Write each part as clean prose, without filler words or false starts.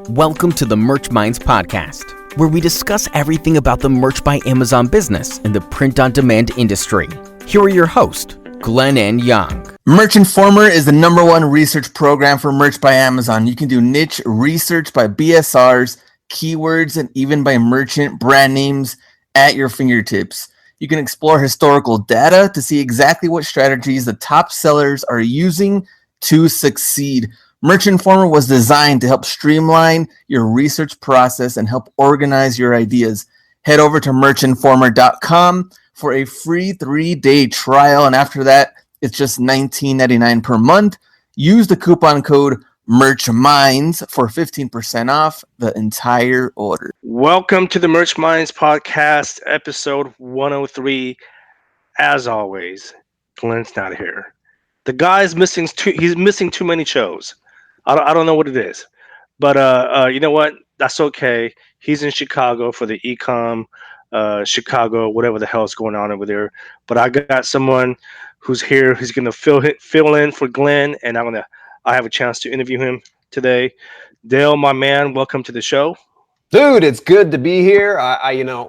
Welcome to the Merch Minds podcast, where we discuss everything about the Merch by Amazon business in the print-on-demand industry. Here are your hosts, Glen and Yong. Merch Informer is the #1 research program for Merch by Amazon. You can do niche research by BSRs, keywords, and even by merchant brand names at your fingertips. You can explore historical data to see exactly what strategies the top sellers are using to succeed. Merch Informer was designed to help streamline your research process and help organize your ideas. Head over to merchinformer.com for a free 3-day trial, and after that, it's just $19.99 per month. Use the coupon code MERCHMINDS for 15% off the entire order. Welcome to the Merch Minds podcast, episode 103. As always, Glen's not here. The guy's missing he's missing too many shows. I don't know what it is, but you know what? That's okay. He's in Chicago for the eCom, Chicago, whatever the hell is going on over there. But I got someone who's here who's gonna fill in for Glen, and I have a chance to interview him today. Dale, my man, welcome to the show. Dude, it's good to be here.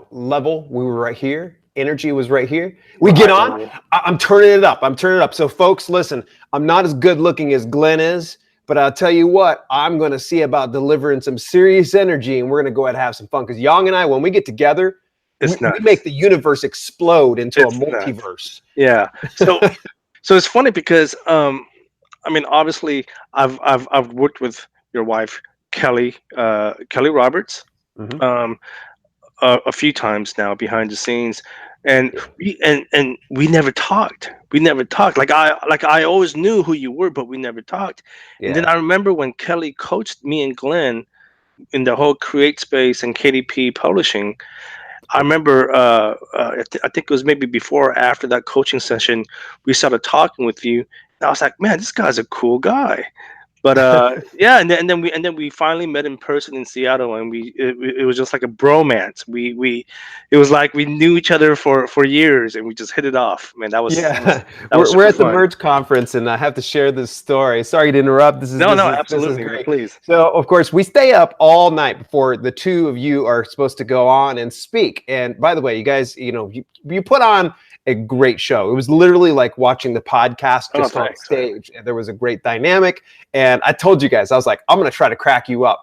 Level, we were right here. Energy was right here. We get on. I'm turning it up. So folks, listen, I'm not as good looking as Glen is, but I'll tell you what, I'm going to see about delivering some serious energy, and we're going to go ahead and have some fun. Because Yong and I, when we get together, we make the universe explode into a multiverse. Nuts. Yeah. So it's funny because, obviously, I've worked with your wife, Kelli Roberts, a few times now behind the scenes, and we never talked. Like I always knew who you were, but we never talked. Yeah. And then I remember when Kelli coached me and Glen in the whole Create Space and KDP publishing. I remember, I think it was maybe before or after that coaching session, we started talking with you. And I was like, man, this guy's a cool guy. But yeah, and then we finally met in person in Seattle, and it was just like a bromance. It was like we knew each other for years, and we just hit it off. Man, that was we're at the Merch conference, and I have to share this story. Sorry to interrupt. Absolutely, this is great. Please. So of course we stay up all night before the two of you are supposed to go on and speak. And by the way, you guys, you put on a great show. It was literally like watching the podcast just on stage. There was a great dynamic. And I told you guys, I was like, I'm going to try to crack you up.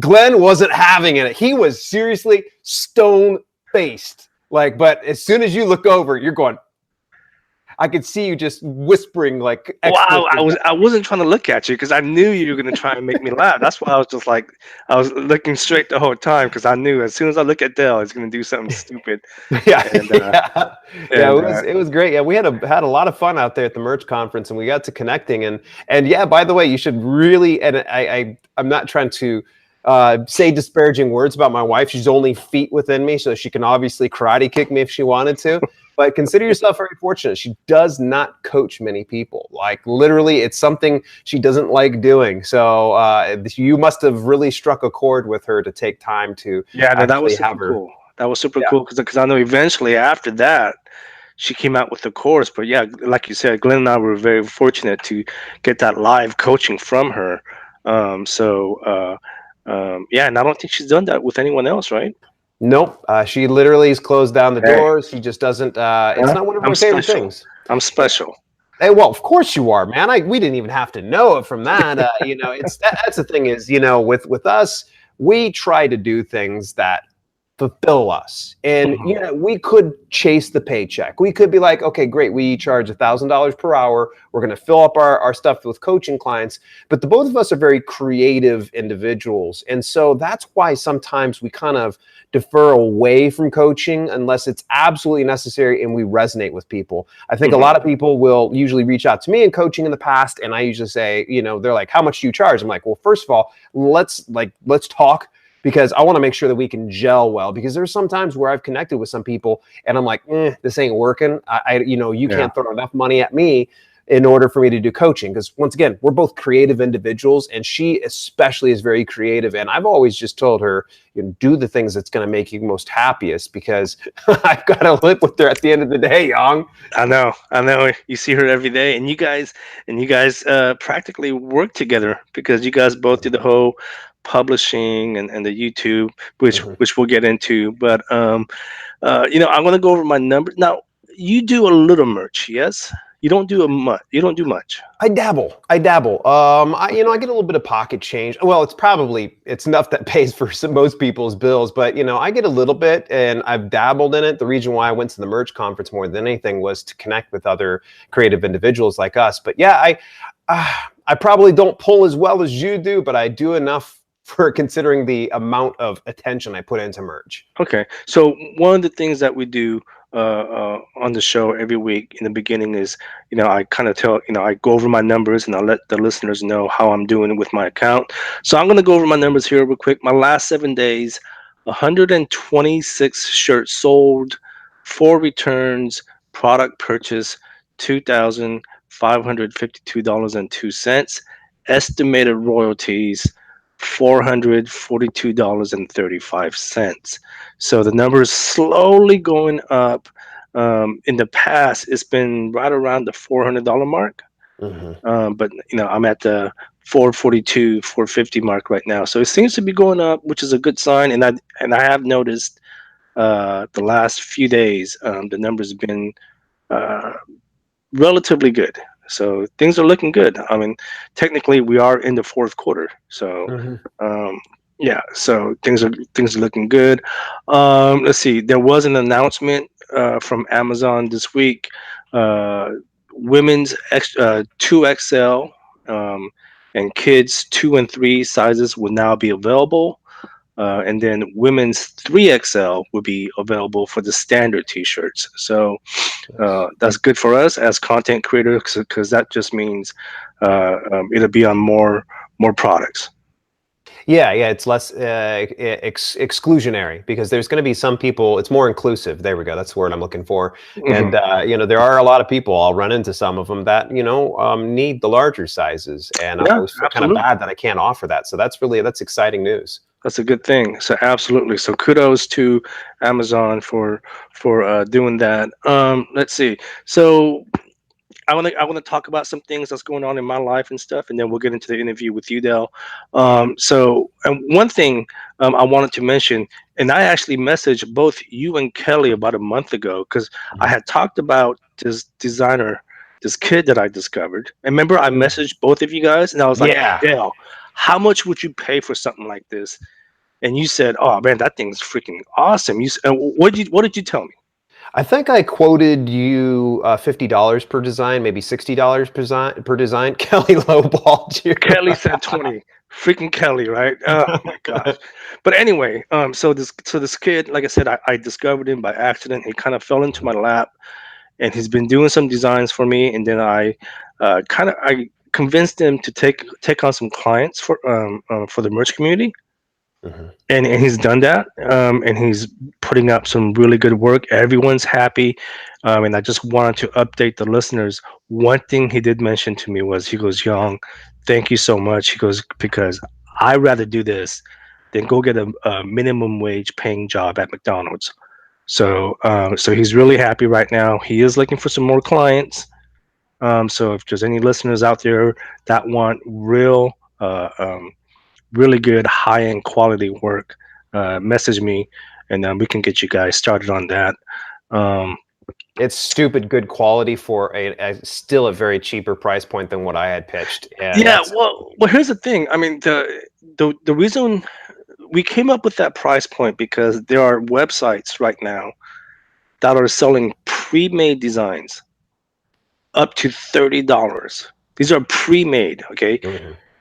Glen wasn't having it. He was seriously stone-faced. But as soon as you look over, you're going, I could see you just whispering like. Wow, I wasn't trying to look at you because I knew you were going to try and make me laugh. That's why I was just like, I was looking straight the whole time because I knew as soon as I look at Dale, he's going to do something stupid. It was great. Yeah, we had a lot of fun out there at the Merch conference, and we got to connecting. And yeah, by the way, you should really. And I'm not trying to say disparaging words about my wife. She's only feet within me, so she can obviously karate kick me if she wanted to. But consider yourself very fortunate. She does not coach many people. Like literally, it's something she doesn't like doing. So you must have really struck a chord with her to take time to. Yeah, that was super cool. That was super cool because I know eventually after that, she came out with the course. But yeah, like you said, Glen and I were very fortunate to get that live coaching from her. And I don't think she's done that with anyone else, right? Nope. She literally has closed down the doors. She just doesn't. It's not one of her favorite things. I'm special. Hey, well, of course you are, man. We didn't even have to know it from that. That's the thing is, with us, we try to do things that fulfill us. And, we could chase the paycheck. We could be like, okay, great. We charge $1,000 per hour. We're going to fill up our stuff with coaching clients. But the both of us are very creative individuals. And so that's why sometimes we kind of defer away from coaching unless it's absolutely necessary and we resonate with people. I think a lot of people will usually reach out to me in coaching in the past. And I usually say, they're like, how much do you charge? I'm like, well, first of all, let's talk. Because I want to make sure that we can gel well. Because there's some times where I've connected with some people and I'm like, this ain't working. You can't throw enough money at me in order for me to do coaching. Because once again, we're both creative individuals, and she especially is very creative. And I've always just told her, do the things that's going to make you most happiest, because I've got to live with her at the end of the day, Yong. I know. You see her every day, and you guys practically work together because you guys both do the whole publishing and the YouTube, which we'll get into. But I'm gonna go over my numbers now. You do a little merch, yes? You don't do much. You don't do much. I dabble. I get a little bit of pocket change. Well, it's enough that pays for most people's bills, but I get a little bit, and I've dabbled in it. The reason why I went to the merch conference more than anything was to connect with other creative individuals like us. But yeah, I probably don't pull as well as you do, but I do enough for considering the amount of attention I put into merch. Okay, so one of the things that we do on the show every week in the beginning is, I kind of tell, I go over my numbers and I let the listeners know how I'm doing with my account. So I'm going to go over my numbers here real quick. My last 7 days, 126 shirts sold, 4 returns, product purchase, $2,552.02, estimated royalties, $442.35. So the number is slowly going up. In the past, it's been right around the $400 mark. But I'm at the 442, 450 mark right now. So it seems to be going up, which is a good sign. And I have noticed the last few days, the numbers have been relatively good. So things are looking good. I mean, technically we are in the fourth quarter. So yeah, so things are looking good. Let's see. There was an announcement from Amazon this week. Women's 2XL and kids 2 and 3 sizes will now be available. And then women's 3XL will be available for the standard t-shirts. So that's good for us as content creators, because that just means it'll be on more products. Yeah, it's less exclusionary, because there's going to be some people. It's more inclusive. There we go. That's the word I'm looking for. And there are a lot of people. I'll run into some of them that need the larger sizes, and I always feel kind of bad that I can't offer that. So that's exciting news. That's a good thing. So absolutely. So kudos to Amazon for doing that. Let's see. So I want to talk about some things that's going on in my life and stuff, and then we'll get into the interview with you, Del. So, and one thing I wanted to mention, and I actually messaged both you and Kelly about a month ago, because I had talked about this designer, this kid that I discovered. And remember, I messaged both of you guys, and I was like, Yeah. Del, how much would you pay for something like this? And you said, "Oh man, that thing's freaking awesome." What did you tell me? I think I quoted you $50 per design, maybe $60 per design. Kelly lowballed you. Kelly said 20. Freaking Kelly, right? Oh my gosh. But anyway, so this kid, like I said, I discovered him by accident. He kind of fell into my lap, and he's been doing some designs for me. And then I convinced him to take on some clients for the merch community. And he's done that, and he's putting up some really good work. Everyone's happy, and I just wanted to update the listeners. One thing he did mention to me was, he goes, "Yong, thank you so much." He goes, "Because I'd rather do this than go get a minimum wage paying job at McDonald's." So he's really happy right now. He is looking for some more clients. So if there's any listeners out there that want really good high-end quality work, message me, and we can get you guys started on that. It's stupid good quality for still a very cheaper price point than what I had pitched. Yeah, well, here's the thing. I mean, the reason we came up with that price point, because there are websites right now that are selling pre-made designs up to $30. These are pre-made, okay?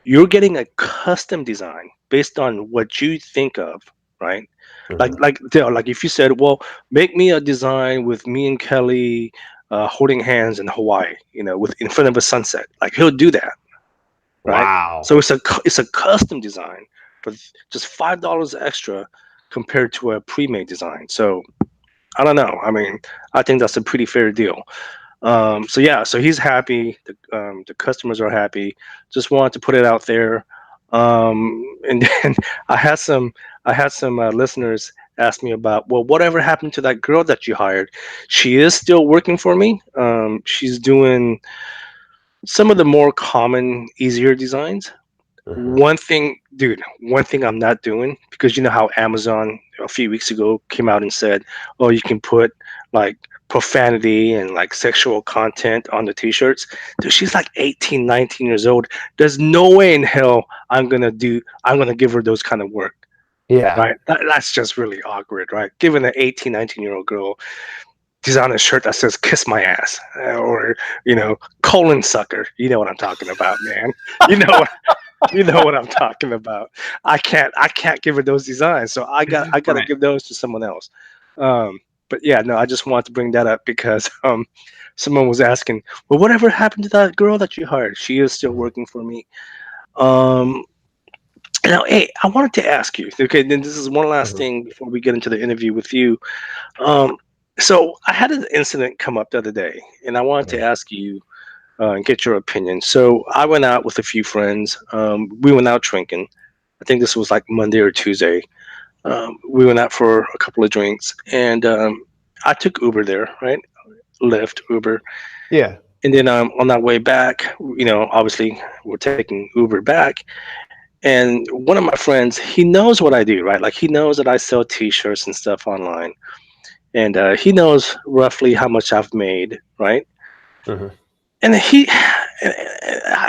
You're getting a custom design based on what you think of, right? Like if you said, "Well, make me a design with me and Kelly holding hands in Hawaii, in front of a sunset," like he'll do that, right? Wow. So it's a custom design for just $5 extra compared to a pre-made design. So I don't know. I mean, I think that's a pretty fair deal. So he's happy. The customers are happy. Just wanted to put it out there. And then I had some listeners ask me about, well, whatever happened to that girl that you hired? She is still working for me. She's doing some of the more common, easier designs. One thing, dude, one thing I'm not doing, because you know how Amazon a few weeks ago came out and said, oh, you can put like profanity and like sexual content on the t-shirts. Dude, she's like 18, 19 years old. There's no way in hell I'm gonna give her those kind of work. Yeah. Right? That's just really awkward, right? Giving an 18, 19-year-old girl design a shirt that says "kiss my ass" or colon sucker. You know what I'm talking about, man. You know what you know what I'm talking about. I can't give her those designs, so I gotta Right. give those to someone else. But yeah, no, I just wanted to bring that up because someone was asking, well, whatever happened to that girl that you hired? She is still working for me. Um, Now, hey, I wanted to ask you. Okay, then this is one last thing before we get into the interview with you. Um, so I had an incident come up the other day, and I wanted to ask you and get your opinion. So I went out with a few friends. We went out drinking. I think this was like Monday or Tuesday. We went out for a couple of drinks, and I took Uber there, right? Lyft, Uber, Yeah. and then on that way back, obviously we're taking Uber back, and one of my friends, he knows what I do, right? Like he knows that I sell T-shirts and stuff online, and he knows roughly how much I've made, right? hmm And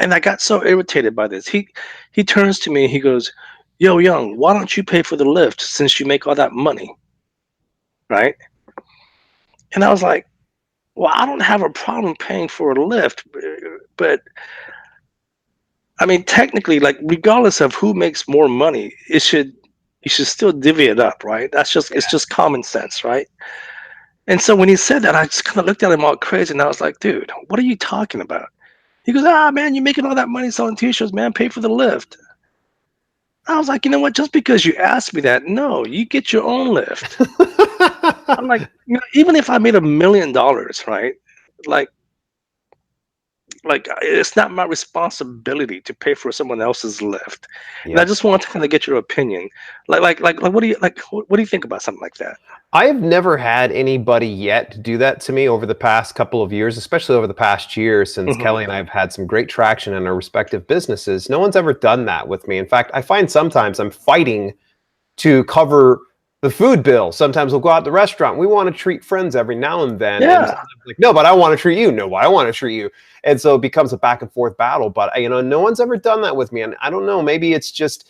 and I got so irritated by this. He turns to me and he goes, "Yo, Young, why don't you pay for the lift since you make all that money?" Right? And I was like, "Well, I don't have a problem paying for a lift, but I mean, technically, like regardless of who makes more money, you should still divvy it up, right? It's just common sense, right?" And so when he said that, I just kind of looked at him all crazy, and I was like, "Dude, what are you talking about?" He goes, "Ah, man, you're making all that money selling T-shirts, man. Pay for the lift." I was like, "You know what? Just because you asked me that, no, you get your own lift." I'm like, even if I made $1 million, right? Like, it's not my responsibility to pay for someone else's lift. And I Yep. just want to kind of get your opinion. Like, what do you like? What do you think about something like that? I have never had anybody yet do that to me over the past couple of years, especially over the past year since Mhm. Kelly and I have had some great traction in our respective businesses. No one's ever done that with me. In fact, I find sometimes I'm fighting to cover the food bill. Sometimes we'll go out to the restaurant. We want to treat friends every now and then. And Yeah. sometimes like, no, but I want to treat you. No, but I want to treat you. And so it becomes a back and forth battle. But, no one's ever done that with me. And I don't know, maybe it's just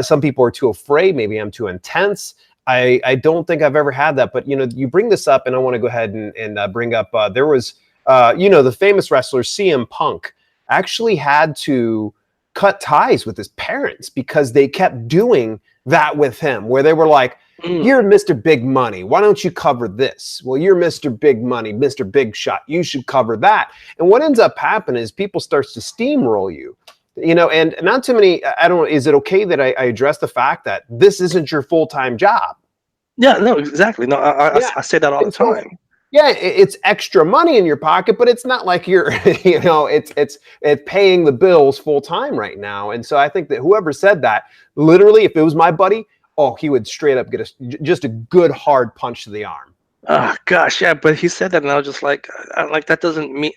some people are too afraid. Maybe I'm too intense. I don't think I've ever had that. But, you bring this up and I want to go ahead and bring up, there was, the famous wrestler CM Punk actually had to cut ties with his parents because they kept doing that with him, where they were like, Mm. "You're Mr. Big Money. Why don't you cover this? Well, you're Mr. Big Money, Mr. Big Shot. You should cover that." And what ends up happening is people starts to steamroll you, and not too many. I don't. Is it okay that I address the fact that this isn't your full-time job? Yeah. No. Exactly. No. Yeah. I say that all the And so, time. yeah, it's extra money in your pocket, but it's not like you're, it's paying the bills full time right now. And so I think that whoever said that, literally, if it was my buddy, oh, he would straight up get just a good hard punch to the arm. Oh gosh, yeah, but he said that, and I was just like, like that doesn't mean.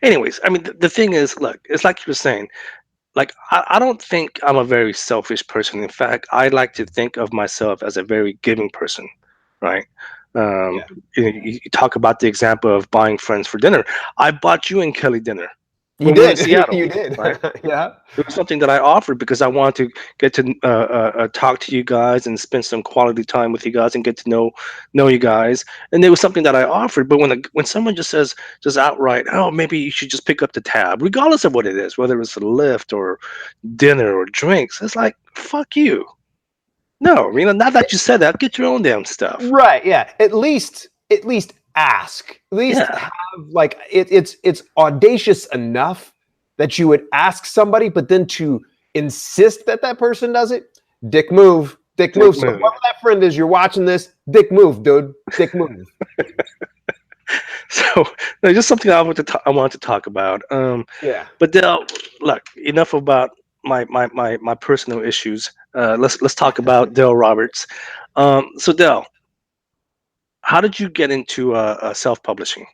Anyways, I mean, the thing is, look, it's like you were saying. Like, I don't think I'm a very selfish person. In fact, I like to think of myself as a very giving person, right? Um, Yeah. you talk about the example of buying friends for dinner. I bought you and Kelly dinner You when we were in did. Seattle, You did. right? Yeah. It was something that I offered because I wanted to get to talk to you guys and spend some quality time with you guys and get to know you guys. And it was something that I offered. But when someone just says just outright, "Oh, maybe you should just pick up the tab," regardless of what it is, whether it's a lift or dinner or drinks, it's like, fuck you. No, now that you said that, get your own damn stuff. Right. Yeah. At least ask. At least Yeah. have like it's audacious enough that you would ask somebody, but then to insist that that person does it, dick move. Dick Dick move. So move. whoever that friend is, you're watching this, dick move, dude. Dick move. So no, just something I wanted to talk about. Yeah. But Dale, look, enough about my personal issues. Let's talk about Dale Roberts. So Dale, how did you get into self publishing?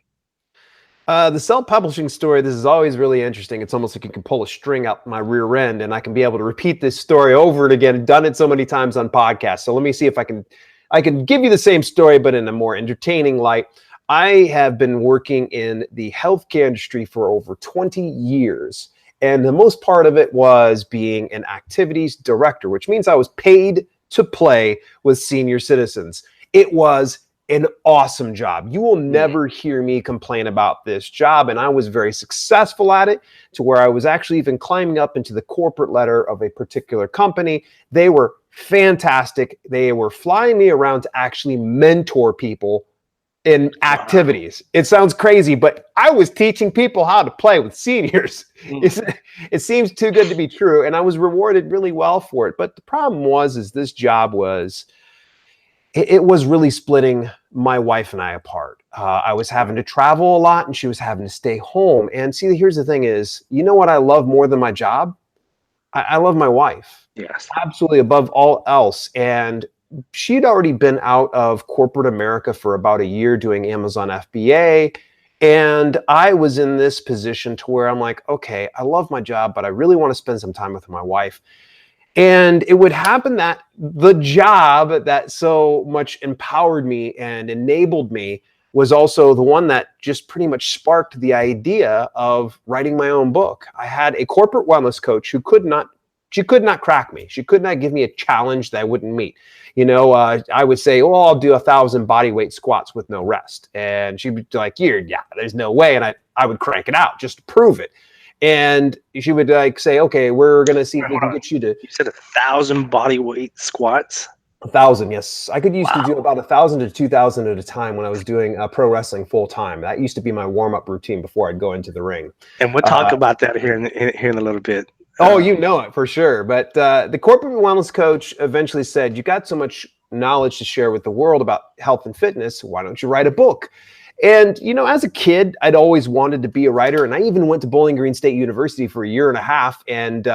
The self-publishing story, this is always really interesting. It's almost like you can pull a string out my rear end and I can be able to repeat this story over and again. I've done it so many times on podcasts. So let me see if I can give you the same story, but in a more entertaining light. I have been working in the healthcare industry for over 20 years. And the most part of it was being an activities director, which means I was paid to play with senior citizens. It was an awesome job. You will never hear me complain about this job. And I was very successful at it, to where I was actually even climbing up into the corporate ladder of a particular company. They were fantastic. They were flying me around to actually mentor people in activities. It sounds crazy, but I was teaching people how to play with seniors. It seems too good to be true. And I was rewarded really well for it. But the problem is this job was, it was really splitting my wife and I apart. I was having to travel a lot and she was having to stay home. And see, here's the thing is, you know what I love more than my job? I love my wife. Yes. Absolutely, above all else. And she'd already been out of corporate America for about a year doing Amazon FBA. And I was in this position to where I'm like, okay, I love my job, but I really want to spend some time with my wife. And it would happen that the job that so much empowered me and enabled me was also the one that just pretty much sparked the idea of writing my own book. I had a corporate wellness coach who could not crack me. She could not give me a challenge that I wouldn't meet. You know, I would say, oh, I'll do 1,000 body weight squats with no rest. And she'd be like, there's no way. And I would crank it out just to prove it. And she would say, okay, we're going to see if we can get you to. You said 1,000 body weight squats? 1,000, yes. I could used to do about 1,000 to 2,000 at a time when I was doing pro wrestling full time. That used to be my warm up routine before I'd go into the ring. And we'll talk about that here in a little bit. Oh, you know it for sure. But the corporate wellness coach eventually said, you got so much knowledge to share with the world about health and fitness. Why don't you write a book? And, you know, as a kid, I'd always wanted to be a writer. And I even went to Bowling Green State University for a year and a half and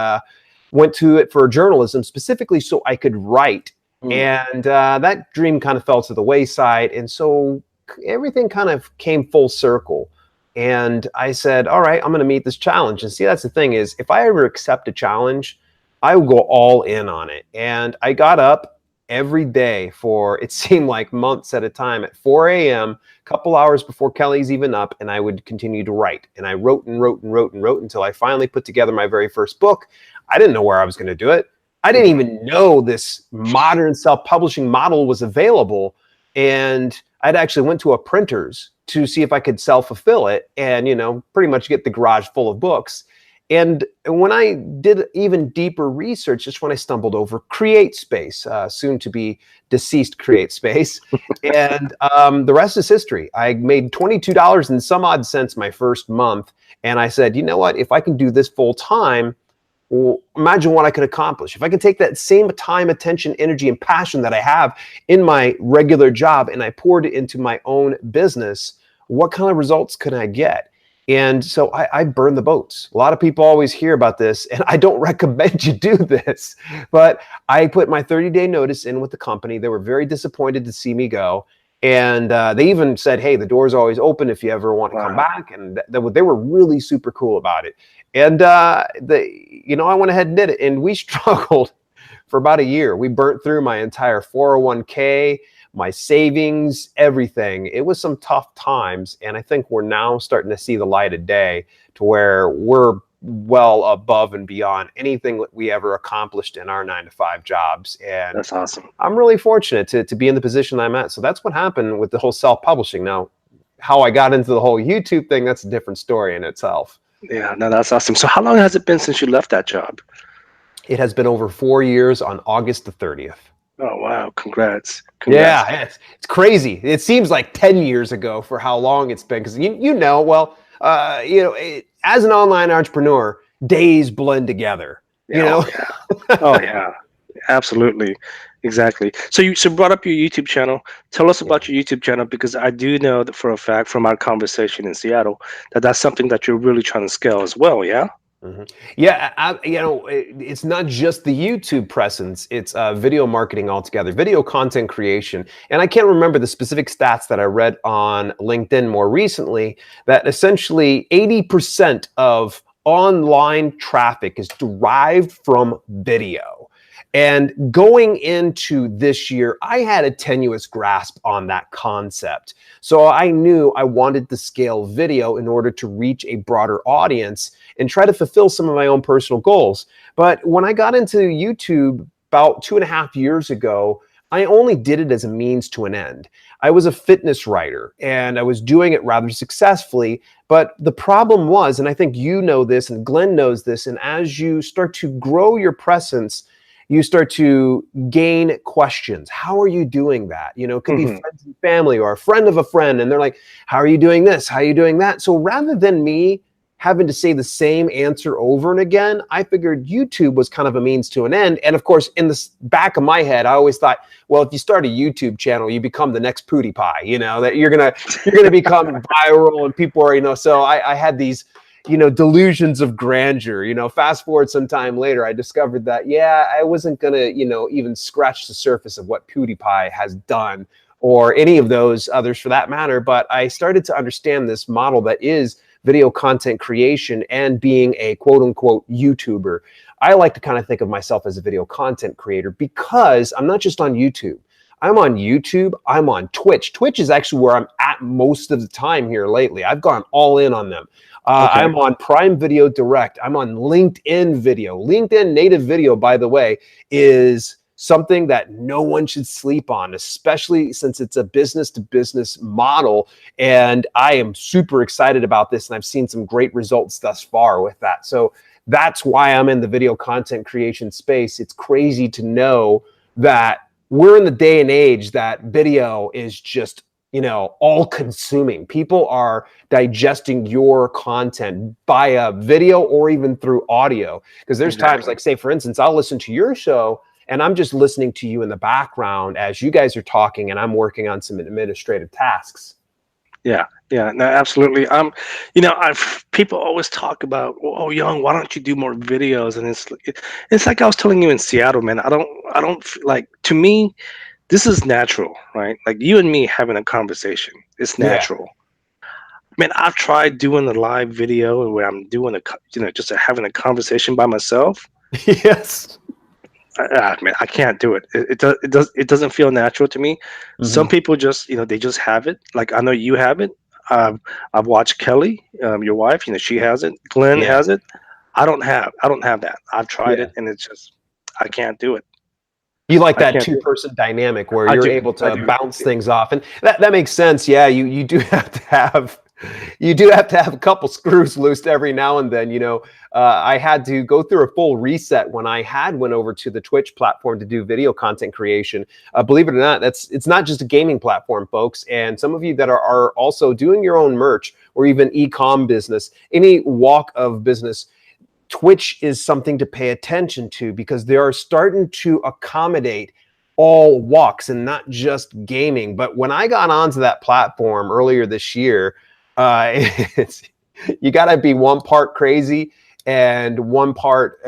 went to it for journalism, specifically so I could write. And that dream kind of fell to the wayside. And so everything kind of came full circle. And I said, all right, I'm going to meet this challenge. And see, that's the thing is, if I ever accept a challenge, I will go all in on it. And I got up every day for, it seemed like months at a time at 4 a.m., a couple hours before Kelly's even up, and I would continue to write. And I wrote and wrote and wrote and wrote until I finally put together my very first book. I didn't know where I was going to do it. I didn't even know this modern self-publishing model was available. And I'd actually went to a printer's to see if I could self-fulfill it and, you know, pretty much get the garage full of books. And when I did even deeper research, just when I stumbled over CreateSpace, soon to be deceased CreateSpace, and the rest is history. I made $22 and some odd cents my first month. And I said, you know what, if I can do this full time, well, imagine what I could accomplish. If I can take that same time, attention, energy, and passion that I have in my regular job and I poured it into my own business, what kind of results could I get? And so I burned the boats. A lot of people always hear about this, and I don't recommend you do this, but I put my 30-day notice in with the company. They were very disappointed to see me go. And they even said, hey, the door's always open if you ever want to come back. And they were really super cool about it. And, I went ahead and did it. And we struggled for about a year. We burnt through my entire 401k, my savings, everything. It was some tough times. And I think we're now starting to see the light of day to where we're well above and beyond anything that we ever accomplished in our 9-to-5 jobs. And that's awesome. I'm really fortunate to be in the position I'm at. So that's what happened with the whole self-publishing. Now, how I got into the whole YouTube thing, that's a different story in itself. Yeah, no, that's awesome. So how long has it been since you left that job? It has been over 4 years on August the 30th. Oh, wow. Congrats. Yeah, it's crazy. It seems like 10 years ago for how long it's been. Because, as an online entrepreneur, days blend together. Yeah. Oh, yeah. Absolutely. Exactly. So you brought up your YouTube channel. Tell us about your YouTube channel, because I do know that for a fact from our conversation in Seattle that that's something that you're really trying to scale as well. Yeah. Yeah, it's not just the YouTube presence, it's video marketing altogether, video content creation. And I can't remember the specific stats that I read on LinkedIn more recently, that essentially 80% of online traffic is derived from video. And going into this year, I had a tenuous grasp on that concept. So I knew I wanted to scale video in order to reach a broader audience and try to fulfill some of my own personal goals. But when I got into YouTube about 2.5 years ago, I only did it as a means to an end. I was a fitness writer and I was doing it rather successfully. But the problem was, and I think you know this and Glen knows this, and as you start to grow your presence, you start to gain questions. How are you doing that? You know, it could be friends and family or a friend of a friend. And they're like, how are you doing this? How are you doing that? So rather than me having to say the same answer over and again, I figured YouTube was kind of a means to an end. And of course, in the back of my head, I always thought, well, if you start a YouTube channel, you become the next PewDiePie, you know, that you're gonna become viral and people are, you know, so I had these, you know, delusions of grandeur. You know, fast forward some time later, I discovered that, yeah, I wasn't going to, you know, even scratch the surface of what PewDiePie has done or any of those others for that matter. But I started to understand this model that is video content creation and being a quote unquote YouTuber. I like to kind of think of myself as a video content creator because I'm not just on YouTube. I'm on YouTube. I'm on Twitch. Twitch is actually where I'm at most of the time here lately. I've gone all in on them. I'm on Prime Video Direct. I'm on LinkedIn Video. LinkedIn native video, by the way, is something that no one should sleep on, especially since it's a business-to-business model. And I am super excited about this, and I've seen some great results thus far with that. So that's why I'm in the video content creation space. It's crazy to know that we're in the day and age that video is just, you know, all consuming. People are digesting your content via video or even through audio. Because there's times like, say, for instance, I'll listen to your show and I'm just listening to you in the background as you guys are talking and I'm working on some administrative tasks. Yeah, no, absolutely. You know, people always talk about, oh, Yong, why don't you do more videos? And it's like I was telling you in Seattle, man. I don't like, to me, this is natural, right? Like you and me having a conversation, it's natural. Yeah. Man, I've tried doing a live video where I'm doing just having a conversation by myself. Yes. Man, I can't do it. It doesn't feel natural to me. Some people just, you know, they just have it. Like I know you have it. I've watched Kelli, your wife. You know, she has it. Glen has it. I don't have that. I've tried it, and it's just I can't do it. You like that two-person dynamic where you're able to bounce things off, and that makes sense. Yeah, you do have to have. You do have to have a couple screws loose every now and then. You know, I had to go through a full reset when I went over to the Twitch platform to do video content creation. Believe it or not, it's not just a gaming platform, folks. And some of you that are also doing your own merch or even eCom business, any walk of business, Twitch is something to pay attention to because they are starting to accommodate all walks and not just gaming. But when I got onto that platform earlier this year, you got to be one part crazy and one part,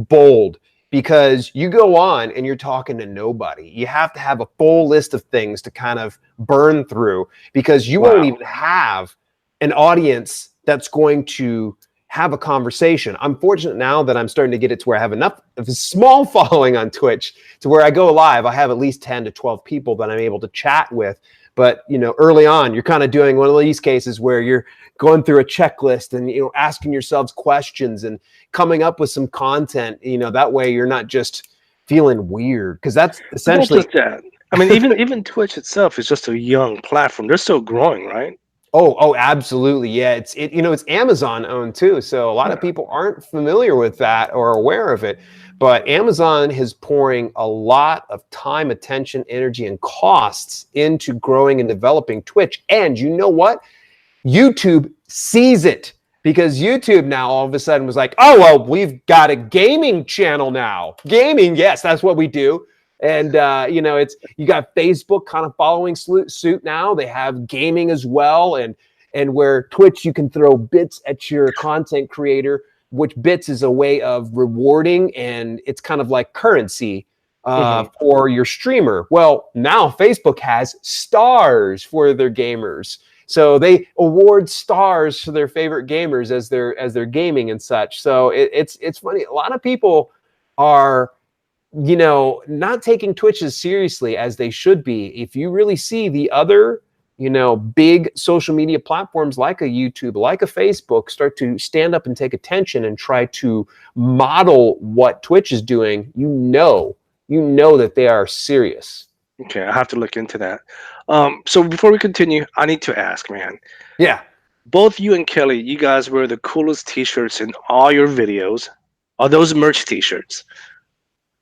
bold, because you go on and you're talking to nobody. You have to have a full list of things to kind of burn through because you won't even have an audience that's going to have a conversation. I'm fortunate now that I'm starting to get it to where I have enough of a small following on Twitch to where I go live. I have at least 10 to 12 people that I'm able to chat with. But, you know, early on, you're kind of doing one of these cases where you're going through a checklist and, you know, asking yourselves questions and coming up with some content, you know, that way you're not just feeling weird because that's essentially. I mean, even Twitch itself is just a young platform. They're still growing, right? Oh, absolutely. Yeah. It's Amazon owned too. So a lot of people aren't familiar with that or aware of it. But Amazon is pouring a lot of time, attention, energy, and costs into growing and developing Twitch. And you know what? YouTube sees it because YouTube now all of a sudden was like, oh, well, we've got a gaming channel now. Gaming, yes, that's what we do. And, you got Facebook kind of following suit now. They have gaming as well. And, and where Twitch, you can throw bits at your content creator, which bits is a way of rewarding, and it's kind of like currency for your streamer. Well, now Facebook has stars for their gamers. So they award stars to their favorite gamers as they're gaming and such. So it's funny. A lot of people are, not taking Twitch as seriously as they should be. If you really see the other, big social media platforms like a YouTube, like a Facebook, start to stand up and take attention and try to model what Twitch is doing, you know that they are serious. Okay, I have to look into that. So before we continue, I need to ask, man. Yeah. Both you and Kelly, you guys wear the coolest T-shirts in all your videos. Are those merch T-shirts?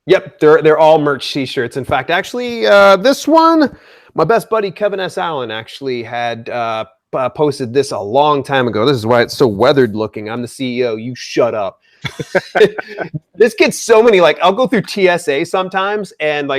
Yep, they're all merch T-shirts. In fact, actually, this one, my best buddy Kevin S. Allen actually had posted this a long time ago. This is why it's so weathered looking. I'm the CEO. You shut up. This gets so many. Like, I'll go through TSA sometimes, and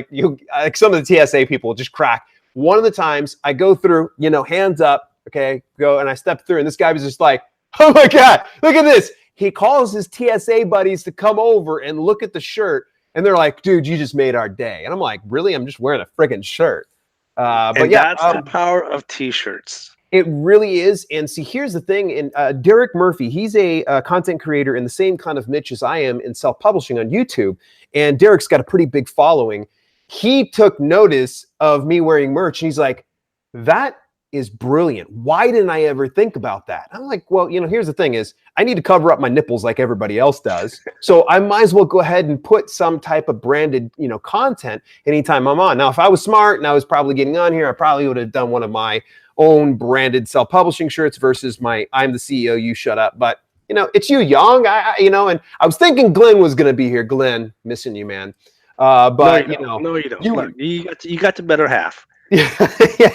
some of the TSA people just crack. One of the times I go through, hands up, okay, go, and I step through, and this guy was just like, "Oh my God, look at this!" He calls his TSA buddies to come over and look at the shirt. And they're like, "Dude, you just made our day." And I'm like, "Really? I'm just wearing a friggin' shirt." But yeah, that's the power of T-shirts. It really is. And see, here's the thing. And Derek Murphy, he's a content creator in the same kind of niche as I am in self-publishing on YouTube. And Derek's got a pretty big following. He took notice of me wearing merch. And he's like, "That is brilliant. Why didn't I ever think about that?" I'm like, "Well, here's the thing is I need to cover up my nipples like everybody else does. So I might as well go ahead and put some type of branded, content anytime I'm on." Now, if I was smart and I was probably getting on here, I probably would have done one of my own branded self-publishing shirts versus my "I'm the CEO, you shut up." But, it's you, Yong. And I was thinking Glen was going to be here. Glen, missing you, man. But, no, you don't. You got the better half. Yeah,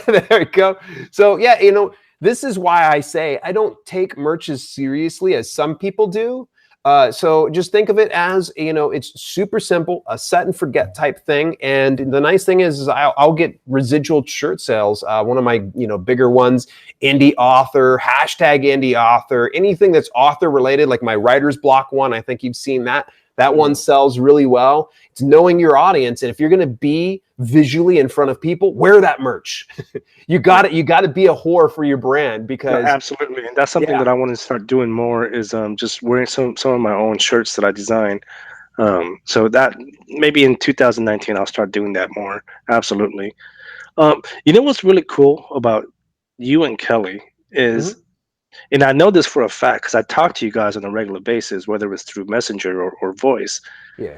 there we go. So yeah, this is why I say I don't take merch as seriously as some people do. So just think of it as, it's super simple, a set and forget type thing. And the nice thing is I'll get residual shirt sales. One of my, bigger ones, indie author, #indie author, anything that's author related, like my writer's block one. I think you've seen that. That one sells really well. It's knowing your audience. And if you're going to be visually in front of people, wear that merch. you got to be a whore for your brand, because absolutely. And that's something that I want to start doing more is just wearing some of my own shirts that I design. So that maybe in 2019, I'll start doing that more. Absolutely. What's really cool about you and Kelly is, and I know this for a fact because I talk to you guys on a regular basis, whether it's through Messenger or voice. Yeah.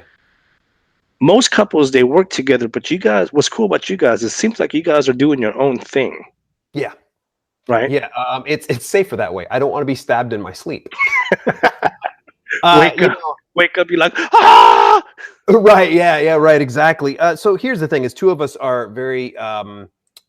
Most couples, they work together, but you guys, what's cool about you guys, it seems like you guys are doing your own thing. Yeah. Right? Yeah. It's safer that way. I don't want to be stabbed in my sleep. Wake up, you're like, ah! Right. Yeah. Right. Exactly. So here's the thing is two of us are very,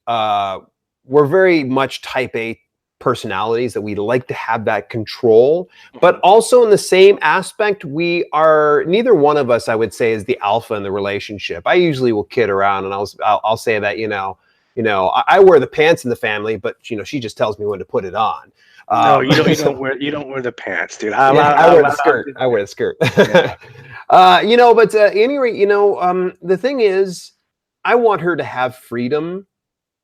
we're very much type A personalities that we like to have that control, but also in the same aspect, we are neither one of us, I would say, is the alpha in the relationship. I usually will kid around and I'll say that, I wear the pants in the family, but she just tells me when to put it on. No, you don't wear the pants, dude. I wear the skirt. I wear the skirt. But at any rate, the thing is, I want her to have freedom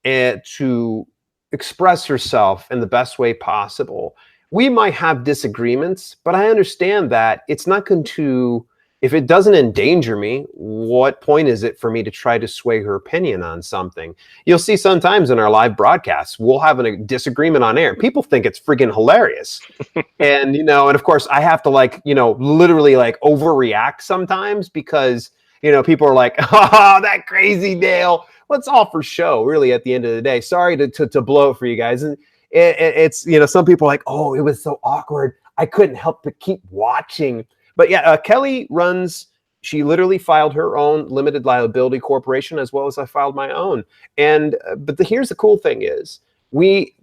and to express herself in the best way possible. We might have disagreements, but I understand that it's not going to, if it doesn't endanger me, what point is it for me to try to sway her opinion on something? You'll see sometimes in our live broadcasts, we'll have a disagreement on air. People think it's friggin' hilarious. And, and of course I have to literally overreact sometimes because, people are like, "Oh, that crazy Dale." Well, it's all for show, really, at the end of the day. Sorry to blow it for you guys. And it's, some people are like, "Oh, it was so awkward. I couldn't help but keep watching." But yeah, Kelly she literally filed her own limited liability corporation as well as I filed my own. And, but here's the cool thing is we,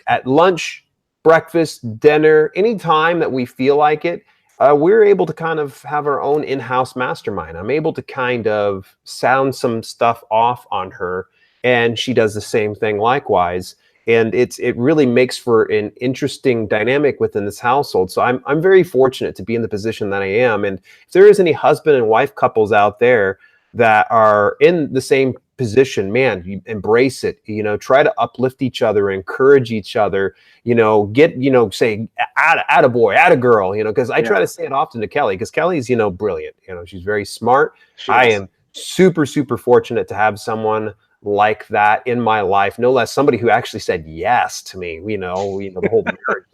at lunch, breakfast, dinner, any time that we feel like it, we're able to kind of have our own in-house mastermind. I'm able to kind of sound some stuff off on her, and she does the same thing likewise. And it really makes for an interesting dynamic within this household. So I'm very fortunate to be in the position that I am. And if there is any husband and wife couples out there that are in the same position, man, you embrace it, try to uplift each other, encourage each other, get, say, atta boy, atta girl, because I try to say it often to Kelli, because Kelli's, brilliant, she's very smart. I am super, super fortunate to have someone like that in my life, no less somebody who actually said yes to me, the whole marriage.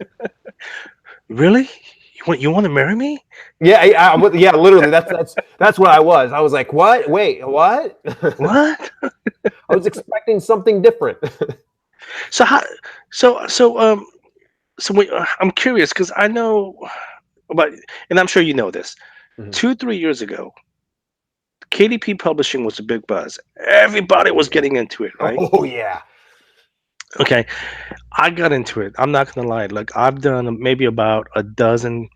Really? You want to marry me? Yeah, yeah, literally. That's what I was. I was like, what? Wait, what? What? I was expecting something different. So I'm curious because I know about, and I'm sure you know this. 2-3 years ago, KDP Publishing was a big buzz. Everybody was getting into it, right? Oh yeah. Okay, I got into it. I'm not gonna lie. Look, I've done maybe about a dozen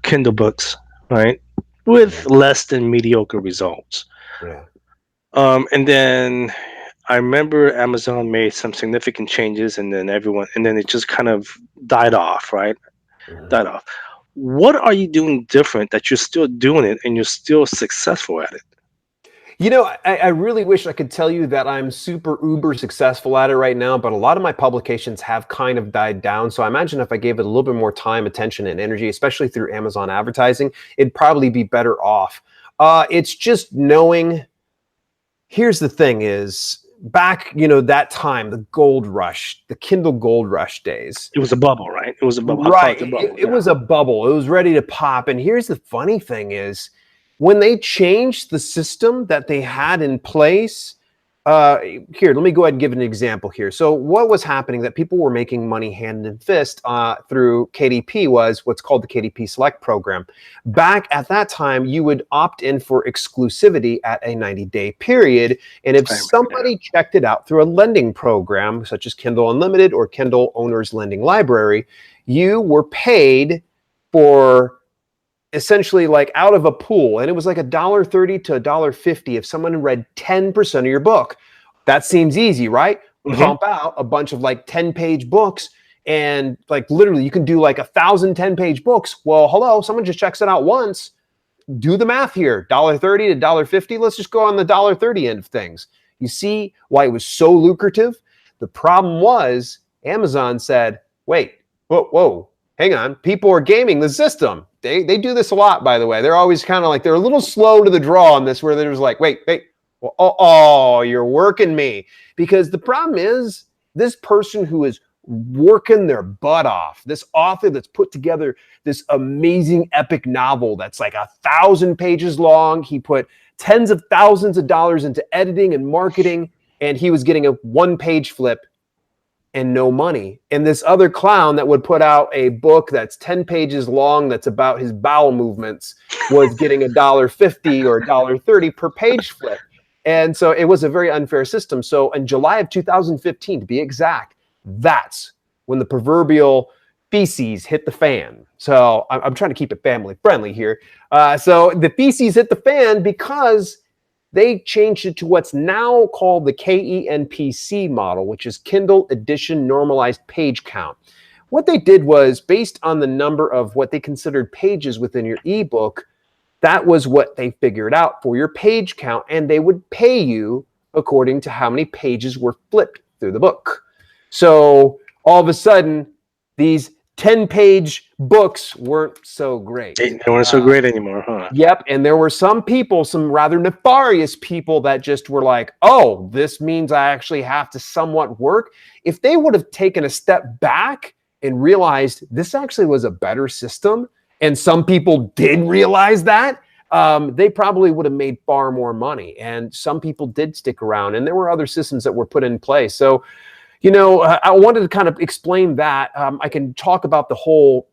Kindle books, right, with less than mediocre results. Yeah. And then I remember Amazon made some significant changes, and then it just kind of died off, right? Died off. What are you doing different that you're still doing it and you're still successful at it? I really wish I could tell you that I'm super uber successful at it right now, but a lot of my publications have kind of died down. So I imagine if I gave it a little bit more time, attention, and energy, especially through Amazon advertising, it'd probably be better off. It's just knowing, here's the thing is, back, that time, the gold rush, the Kindle gold rush days. It was a bubble, right? It was a bubble. Right. It was a bubble. It was ready to pop. And here's the funny thing is, when they changed the system that they had in place, here, let me go ahead and give an example here. So what was happening that people were making money hand and fist through KDP was what's called the KDP Select program. Back at that time, you would opt in for exclusivity at a 90-day period. And if somebody checked it out through a lending program, such as Kindle Unlimited or Kindle Owner's Lending Library, you were paid for essentially like out of a pool, and it was like $1.30 to $1.50 if someone read 10% of your book. That seems easy, right? Pump out a bunch of like 10-page books, and like literally you can do like 1,000 10-page books. Well, hello, someone just checks it out once. Do the math here. $1.30 to $1.50. Let's just go on the $1.30 end of things. You see why it was so lucrative? The problem was Amazon said, wait, whoa, hang on. People are gaming the system. They do this a lot, by the way. They're always kind of like, they're a little slow to the draw on this, where they're just like, wait, well, you're working me. Because the problem is, this person who is working their butt off, this author that's put together this amazing epic novel that's like 1,000 pages long, he put tens of thousands of dollars into editing and marketing, and he was getting a one-page flip and no money. And this other clown that would put out a book that's 10 pages long that's about his bowel movements was getting $1.50 or $1.30 per page flip. And so it was a very unfair system. So in July of 2015, to be exact, that's when the proverbial feces hit the fan. So I'm trying to keep it family friendly here. So the feces hit the fan because they changed it to what's now called the KENPC model, which is Kindle Edition Normalized Page Count. What they did was, based on the number of what they considered pages within your ebook, that was what they figured out for your page count, and they would pay you according to how many pages were flipped through the book. So all of a sudden, these 10-page books weren't so great. They weren't so great anymore, huh? Yep, and there were some people, some rather nefarious people that just were like, oh, this means I actually have to somewhat work. If they would have taken a step back and realized this actually was a better system, and some people did realize that, they probably would have made far more money. And some people did stick around, and there were other systems that were put in place. So, I wanted to kind of explain that. I can talk about the whole,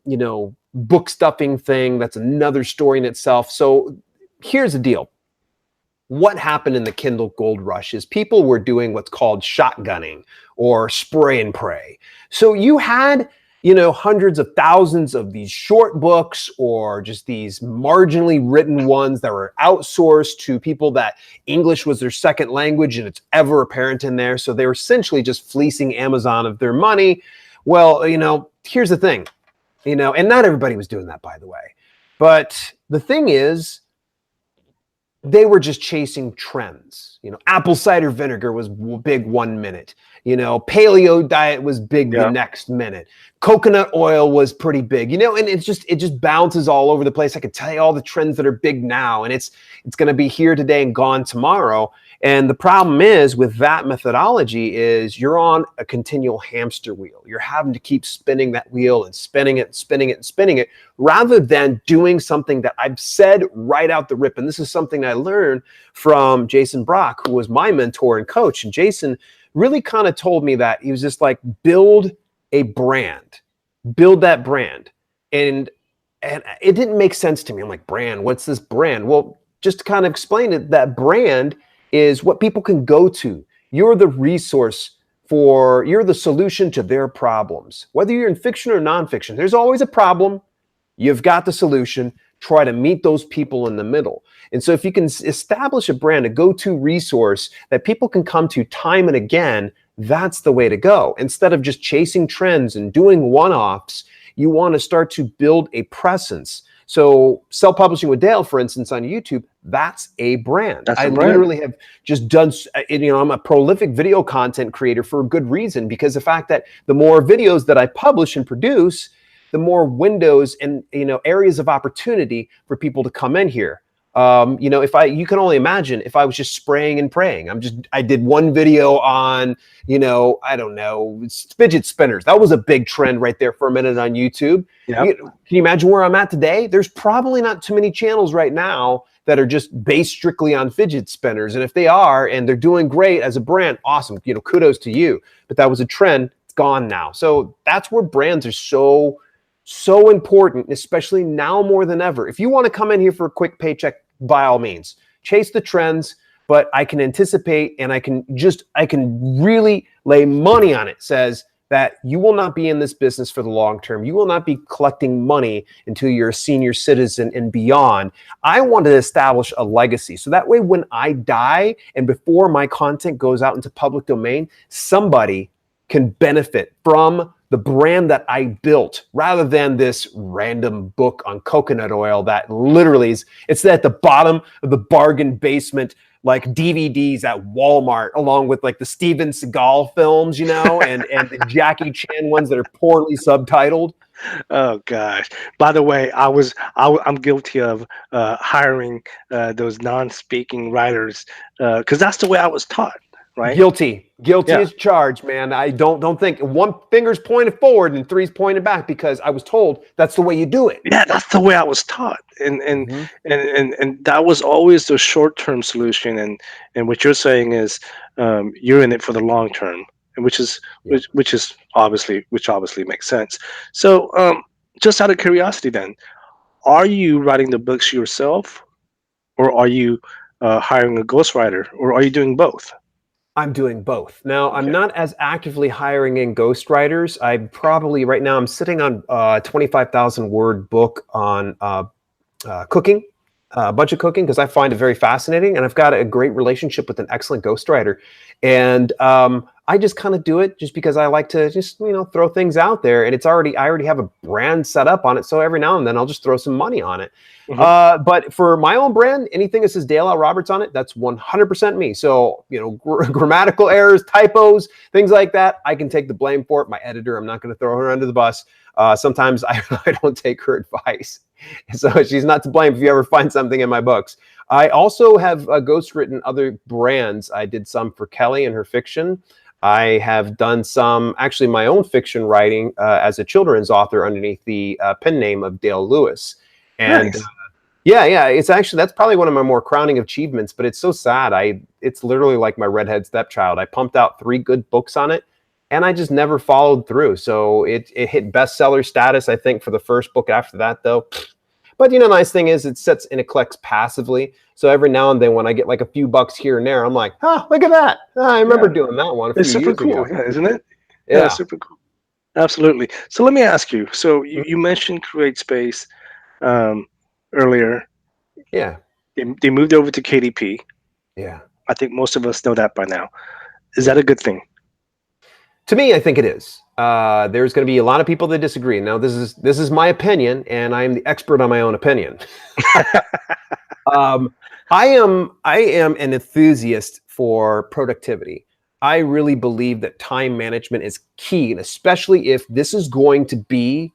book stuffing thing. That's another story in itself. So here's the deal. What happened in the Kindle Gold Rush is people were doing what's called shotgunning or spray and pray. So you had, hundreds of thousands of these short books or just these marginally written ones that were outsourced to people that English was their second language, and it's ever apparent in there. So they were essentially just fleecing Amazon of their money. Well, here's the thing, and not everybody was doing that, by the way. But the thing is, they were just chasing trends. Apple cider vinegar was big 1 minute. Paleo diet was big the next minute. Coconut oil was pretty big. And it just bounces all over the place. I could tell you all the trends that are big now, and it's going to be here today and gone tomorrow. And the problem is with that methodology is you're on a continual hamster wheel. You're having to keep spinning that wheel and spinning it and spinning it and spinning it, rather than doing something that I've said right out the rip. And this is something I learned from Jason Brock, who was my mentor and coach. And Jason really kind of told me that he was just like, build a brand, build that brand. And it didn't make sense to me. I'm like, brand, what's this brand? Well, just to kind of explain it, that brand is what people can go to. You're the resource you're the solution to their problems. Whether you're in fiction or nonfiction, there's always a problem. You've got the solution. Try to meet those people in the middle. And so if you can establish a brand, a go-to resource that people can come to time and again, that's the way to go. Instead of just chasing trends and doing one-offs, you want to start to build a presence. So self-publishing with Dale, for instance, on YouTube, that's a brand. I literally have just done, I'm a prolific video content creator for a good reason, because the fact that the more videos that I publish and produce, the more windows and, areas of opportunity for people to come in here. You can only imagine if I was just spraying and praying. I did one video on, I don't know, fidget spinners. That was a big trend right there for a minute on YouTube. Yep. Can you imagine where I'm at today? There's probably not too many channels right now that are just based strictly on fidget spinners. And if they are, and they're doing great as a brand, awesome, kudos to you. But that was a trend. It's gone now. So that's where brands are so important, especially now more than ever. If you want to come in here for a quick paycheck, by all means, chase the trends, but I can anticipate and I can really lay money on it, says that you will not be in this business for the long term. You will not be collecting money until you're a senior citizen and beyond. I want to establish a legacy. So that way, when I die and before my content goes out into public domain, somebody can benefit from the brand that I built, rather than this random book on coconut oil that literally it's at the bottom of the bargain basement, like DVDs at Walmart, along with like the Steven Seagal films, and the Jackie Chan ones that are poorly subtitled. Oh gosh! By the way, I'm guilty of hiring those non-speaking writers because that's the way I was taught. Right? Guilty as charged, man. I don't think one finger's pointed forward and three's pointed back, because I was told that's the way you do it. Yeah, that's the way I was taught, and that was always the short-term solution. And what you're saying is you're in it for the long term, and which obviously makes sense. So just out of curiosity, then, are you writing the books yourself, or are you hiring a ghostwriter, or are you doing both? I'm doing both. Now, I'm not as actively hiring in ghostwriters. Right now, I'm sitting on a 25,000 word book on cooking, a bunch of cooking, because I find it very fascinating. And I've got a great relationship with an excellent ghostwriter. And I just kind of do it just because I like to just, throw things out there. And I already have a brand set up on it. So every now and then I'll just throw some money on it. Mm-hmm. But for my own brand, anything that says Dale L. Roberts on it, that's 100% me. So, grammatical errors, typos, things like that, I can take the blame for it. My editor, I'm not going to throw her under the bus. Sometimes I don't take her advice. So she's not to blame if you ever find something in my books. I also have ghostwritten other brands. I did some for Kelli and her fiction. I have done some, actually my own fiction writing as a children's author underneath the pen name of Dale Lewis. And nice. It's actually, that's probably one of my more crowning achievements, but it's so sad. It's literally like my redhead stepchild. I pumped out 3 good books on it, and I just never followed through. So it hit bestseller status, I think, for the first book. After that, though. But the nice thing is it sits and it collects passively. So every now and then when I get like a few bucks here and there, I'm like, look at that. I remember doing that one a few years ago. It's super cool, isn't it? Yeah, super cool. Absolutely. So let me ask you. So you mentioned Create Space earlier. Yeah. They moved over to KDP. Yeah. I think most of us know that by now. Is Yeah. that a good thing? To me, I think it is. There's going to be a lot of people that disagree. Now, this is my opinion, and I'm the expert on my own opinion. I am an enthusiast for productivity. I really believe that time management is key, and especially if this is going to be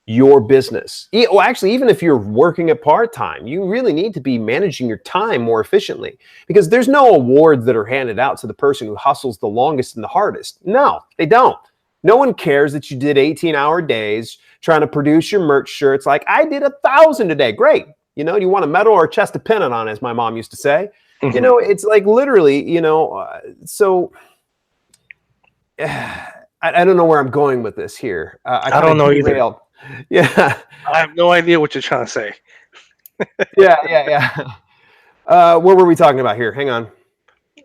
your business. Well, actually, even if you're working at part-time, you really need to be managing your time more efficiently, because there's no awards that are handed out to the person who hustles the longest and the hardest. No, they don't. No one cares that you did 18-hour days trying to produce your merch shirts. Like, I did 1,000 today. Great. You know, you want a medal or a chest of pennant on, as my mom used to say. Mm-hmm. You know, it's like literally, you know, so I don't know where I'm going with this here. I don't know either. Yeah. I have no idea what you're trying to say. Yeah. What were we talking about here? Hang on. Do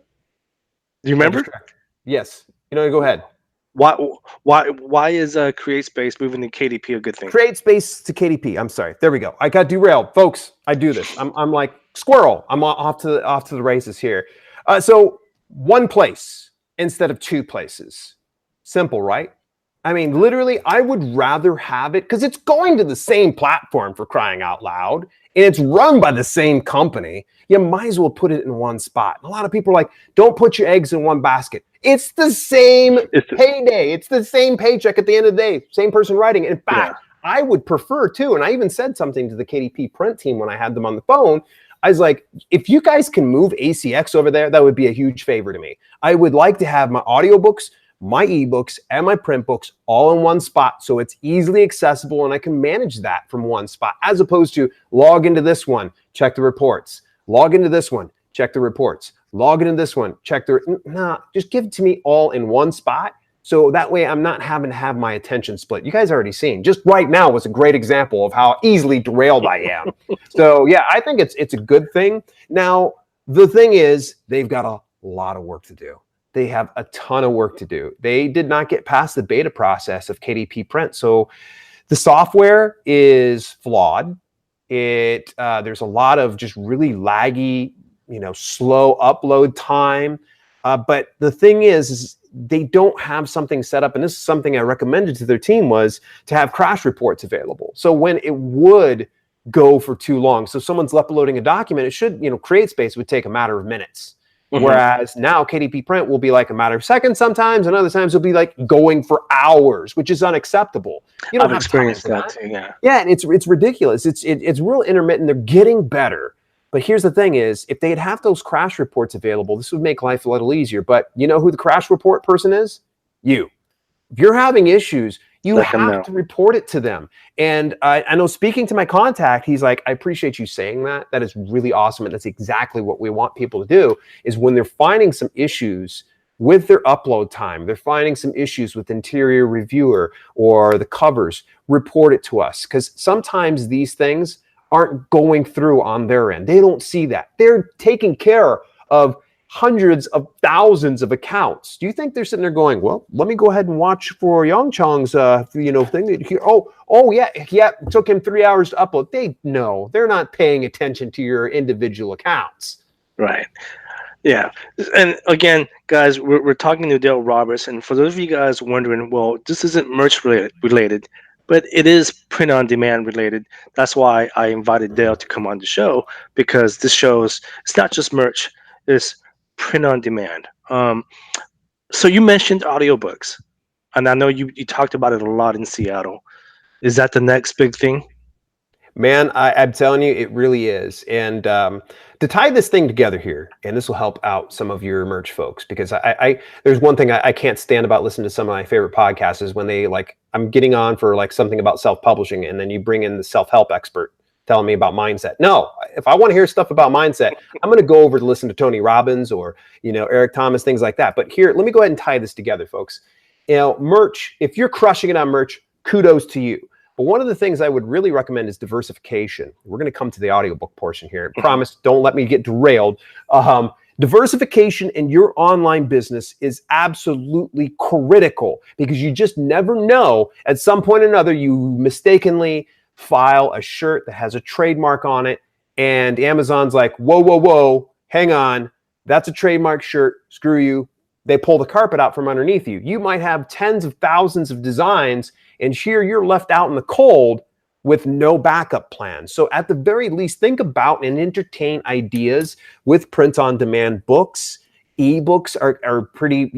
you remember? Yes. You know, go ahead. Why is Create Space moving to KDP a good thing? Create Space to KDP. I'm sorry. There we go. I got derailed, folks. I do this. I'm like squirrel. I'm off to the races here. So one place instead of two places. Simple, right? I mean, literally, I would rather have it because it's going to the same platform, for crying out loud, and it's run by the same company. You might as well put it in one spot. A lot of people are like, don't put your eggs in one basket. It's the same payday. It's the same paycheck at the end of the day. Same person writing it. In fact, I would prefer too, and I even said something to the KDP print team when I had them on the phone. I was like, if you guys can move ACX over there, that would be a huge favor to me. I would like to have my audiobooks, my ebooks, and my print books all in one spot, so it's easily accessible and I can manage that from one spot, as opposed to log into this one, check the reports, log into this one, check the reports, log into this one, check the... Nah, just give it to me all in one spot, so that way I'm not having to have my attention split. You guys already seen, just right now was a great example of how easily derailed I am. So yeah, I think it's a good thing. Now, the thing is, they've got a lot of work to do. They have a ton of work to do. They did not get past the beta process of KDP print. So the software is flawed. There's a lot of just really laggy, slow upload time. But the thing is they don't have something set up. And this is something I recommended to their team, was to have crash reports available. So when it would go for too long, so someone's uploading a document, it should, Create Space would take a matter of minutes. Mm-hmm. Whereas now KDP print will be like a matter of seconds sometimes, and other times it'll be like going for hours, which is unacceptable. You don't I've experienced that too, yeah. Yeah, and it's ridiculous. It's real intermittent. They're getting better. But here's the thing is, if they'd have those crash reports available, this would make life a little easier. But you know who the crash report person is? You. If you're having issues, you have to report it to them. And I know, speaking to my contact, he's like, I appreciate you saying that. That is really awesome. And that's exactly what we want people to do, is when they're finding some issues with their upload time, they're finding some issues with interior reviewer or the covers, report it to us. Because sometimes these things aren't going through on their end. They don't see that. They're taking care of hundreds of thousands of accounts. Do you think they're sitting there going, well, let me go ahead and watch for Yong Chong's thing? Oh yeah, it took him 3 hours to upload. They're not paying attention to your individual accounts. Right. Yeah. And again, guys, we're talking to Dale Roberts, and for those of you guys wondering, well, this isn't merch related, but it is print on demand related. That's why I invited Dale to come on the show, because this shows it's not just merch, it's print on demand. So you mentioned audiobooks, and I know you talked about it a lot in Seattle. Is that the next big thing? Man, I'm telling you, it really is. And to tie this thing together here, and this will help out some of your merch folks, because there's one thing I can't stand about listening to some of my favorite podcasts is when they I'm getting on for something about self-publishing, and then you bring in the self-help expert telling me about mindset. No, if I want to hear stuff about mindset, I'm going to go over to listen to Tony Robbins or, Eric Thomas, things like that. But here, let me go ahead and tie this together, folks. Merch, if you're crushing it on merch, kudos to you. But one of the things I would really recommend is diversification. We're going to come to the audiobook portion here. I promise, don't let me get derailed. Diversification in your online business is absolutely critical because you just never know. At some point or another, you mistakenly file a shirt that has a trademark on it, and Amazon's like, whoa, whoa, whoa, hang on, that's a trademark shirt, screw you. They pull the carpet out from underneath you. You might have tens of thousands of designs, and here you're left out in the cold with no backup plan. So at the very least, think about and entertain ideas with print-on-demand books. Ebooks are pretty,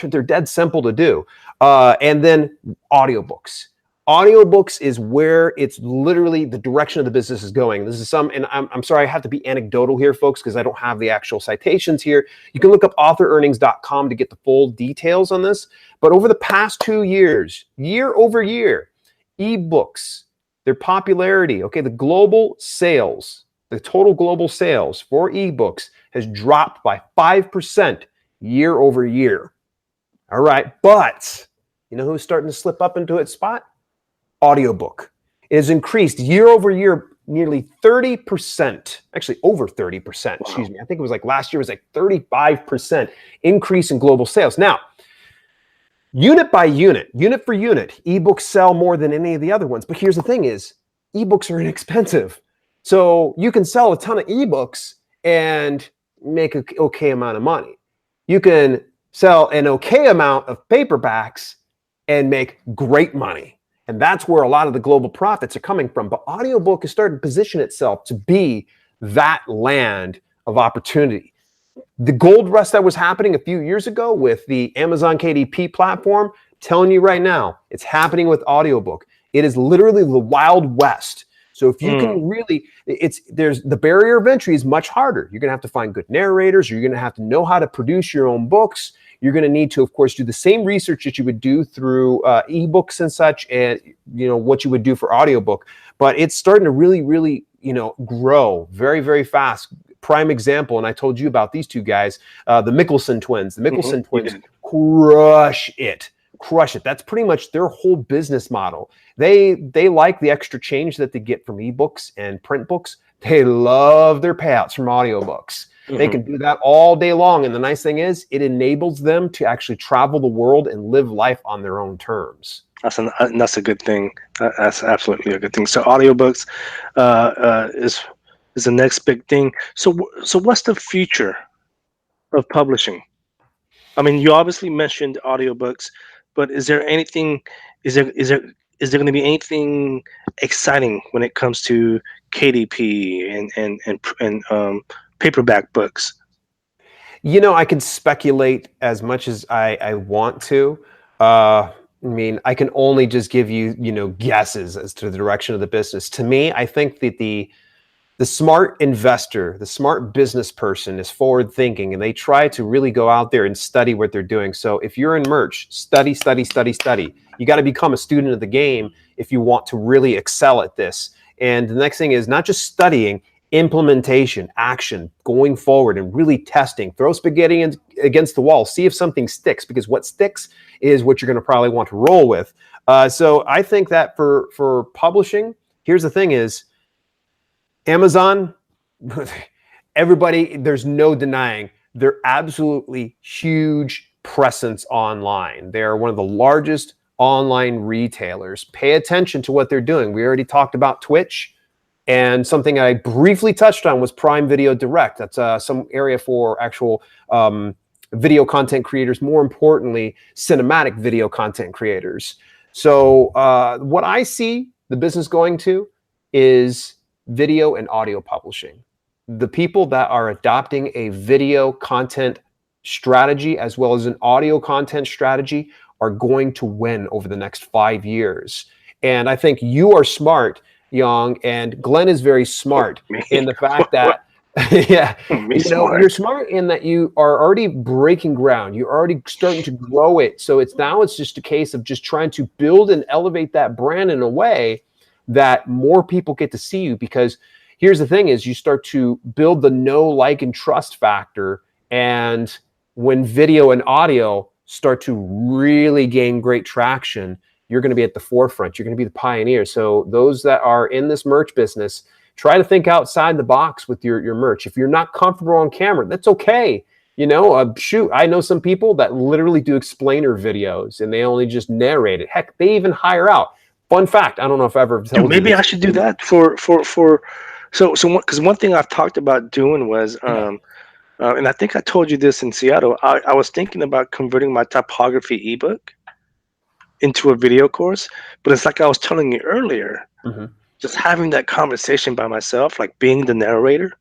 they're dead simple to do. And then audiobooks. Audiobooks is where it's literally the direction of the business is going. This is and I'm sorry, I have to be anecdotal here, folks, because I don't have the actual citations here. You can look up authorearnings.com to get the full details on this. But over the past 2 years, year over year, ebooks, their popularity, the global sales, the total global sales for ebooks has dropped by 5% year over year. All right, but you know who's starting to slip up into its spot? Audiobook. It has increased year over year nearly 30%, actually over 30%, excuse me. I think it was like last year was like 35% increase in global sales. Now, unit by unit, unit for unit, ebooks sell more than any of the other ones. But here's the thing is, ebooks are inexpensive. So you can sell a ton of ebooks and make an okay amount of money. You can sell an okay amount of paperbacks and make great money. And that's where a lot of the global profits are coming from. But audiobook is starting to position itself to be that land of opportunity. The gold rush that was happening a few years ago with the Amazon KDP platform, telling you right now, it's happening with audiobook. It is literally the Wild West. So if you can really, there's the barrier of entry is much harder. You're going to have to find good narrators. You're going to have to know how to produce your own books. You're going to need to, of course, do the same research that you would do through ebooks and such, and what you would do for audiobook. But it's starting to really, really, grow very, very fast. Prime example, and I told you about these two guys, the Mickelson twins. The Mickelson twins crush it. That's pretty much their whole business model. They like the extra change that they get from ebooks and print books. They love their payouts from audiobooks. They can do that all day long. And the nice thing is it enables them to actually travel the world and live life on their own terms. That's a good thing. That's absolutely a good thing. So audiobooks is the next big thing. So what's the future of publishing? I mean, you obviously mentioned audiobooks, but is there anything? Is there going to be anything exciting when it comes to KDP and paperback books? I can speculate as much as I want to. I mean, I can only just give you, guesses as to the direction of the business. To me, I think that the smart investor, the smart business person is forward thinking, and they try to really go out there and study what they're doing. So if you're in merch, study. You got to become a student of the game if you want to really excel at this. And the next thing is not just studying, implementation, action, going forward and really testing. Throw spaghetti against the wall. See if something sticks, because what sticks is what you're going to probably want to roll with. So I think that for publishing, here's the thing is, Amazon, everybody, there's no denying, they're absolutely huge presence online. They're one of the largest online retailers. Pay attention to what they're doing. We already talked about Twitch. And something I briefly touched on was Prime Video Direct. That's some area for actual video content creators, more importantly, cinematic video content creators. So what I see the business going to is video and audio publishing. The people that are adopting a video content strategy as well as an audio content strategy are going to win over the next 5 years. And I think you are smart, Yong, and Glen is very smart in the fact that, you're smart in that you are already breaking ground. You're already starting to grow it. So it's just a case of just trying to build and elevate that brand in a way that more people get to see you. Because here's the thing is, you start to build the know, like, and trust factor. And when video and audio start to really gain great traction, you're going to be at the forefront. You're going to be the pioneer. So those that are in this merch business, Try to think outside the box with your merch. If you're not comfortable on camera, that's okay. You know, shoot, I know some people that literally do explainer videos and they only just narrate it. Heck, they even hire out. Fun fact, I don't know if I ever told you maybe this. I should do that so because one thing I've talked about doing was and I think I told you this in Seattle. I was thinking about converting my typography ebook into a video course, but it's like I was telling you earlier, just having that conversation by myself, like being the narrator,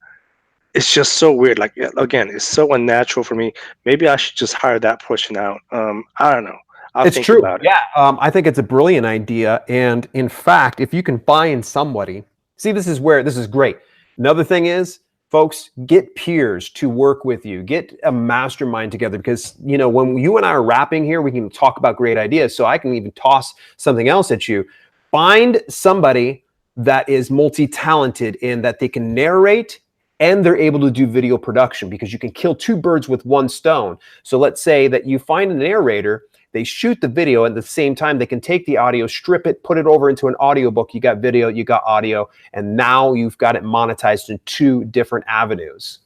it's just so weird. Like, again, it's so unnatural for me. Maybe I should just hire that portion out. I don't know. I'll It's think true. about it. Yeah, I think it's a brilliant idea. And in fact, if you can find somebody, see, this is great. Another thing is, folks, get peers to work with you. Get a mastermind together, because, you know, when you and I are rapping here, we can talk about great ideas. So I can even toss something else at you. Find somebody that is multi-talented in that they can narrate and they're able to do video production, because you can kill two birds with one stone. So let's say that you find a narrator, they shoot the video, and at the same time they can take the audio, strip it, put it over into an audiobook. You got video, you got audio, and now you've got it monetized in two different avenues.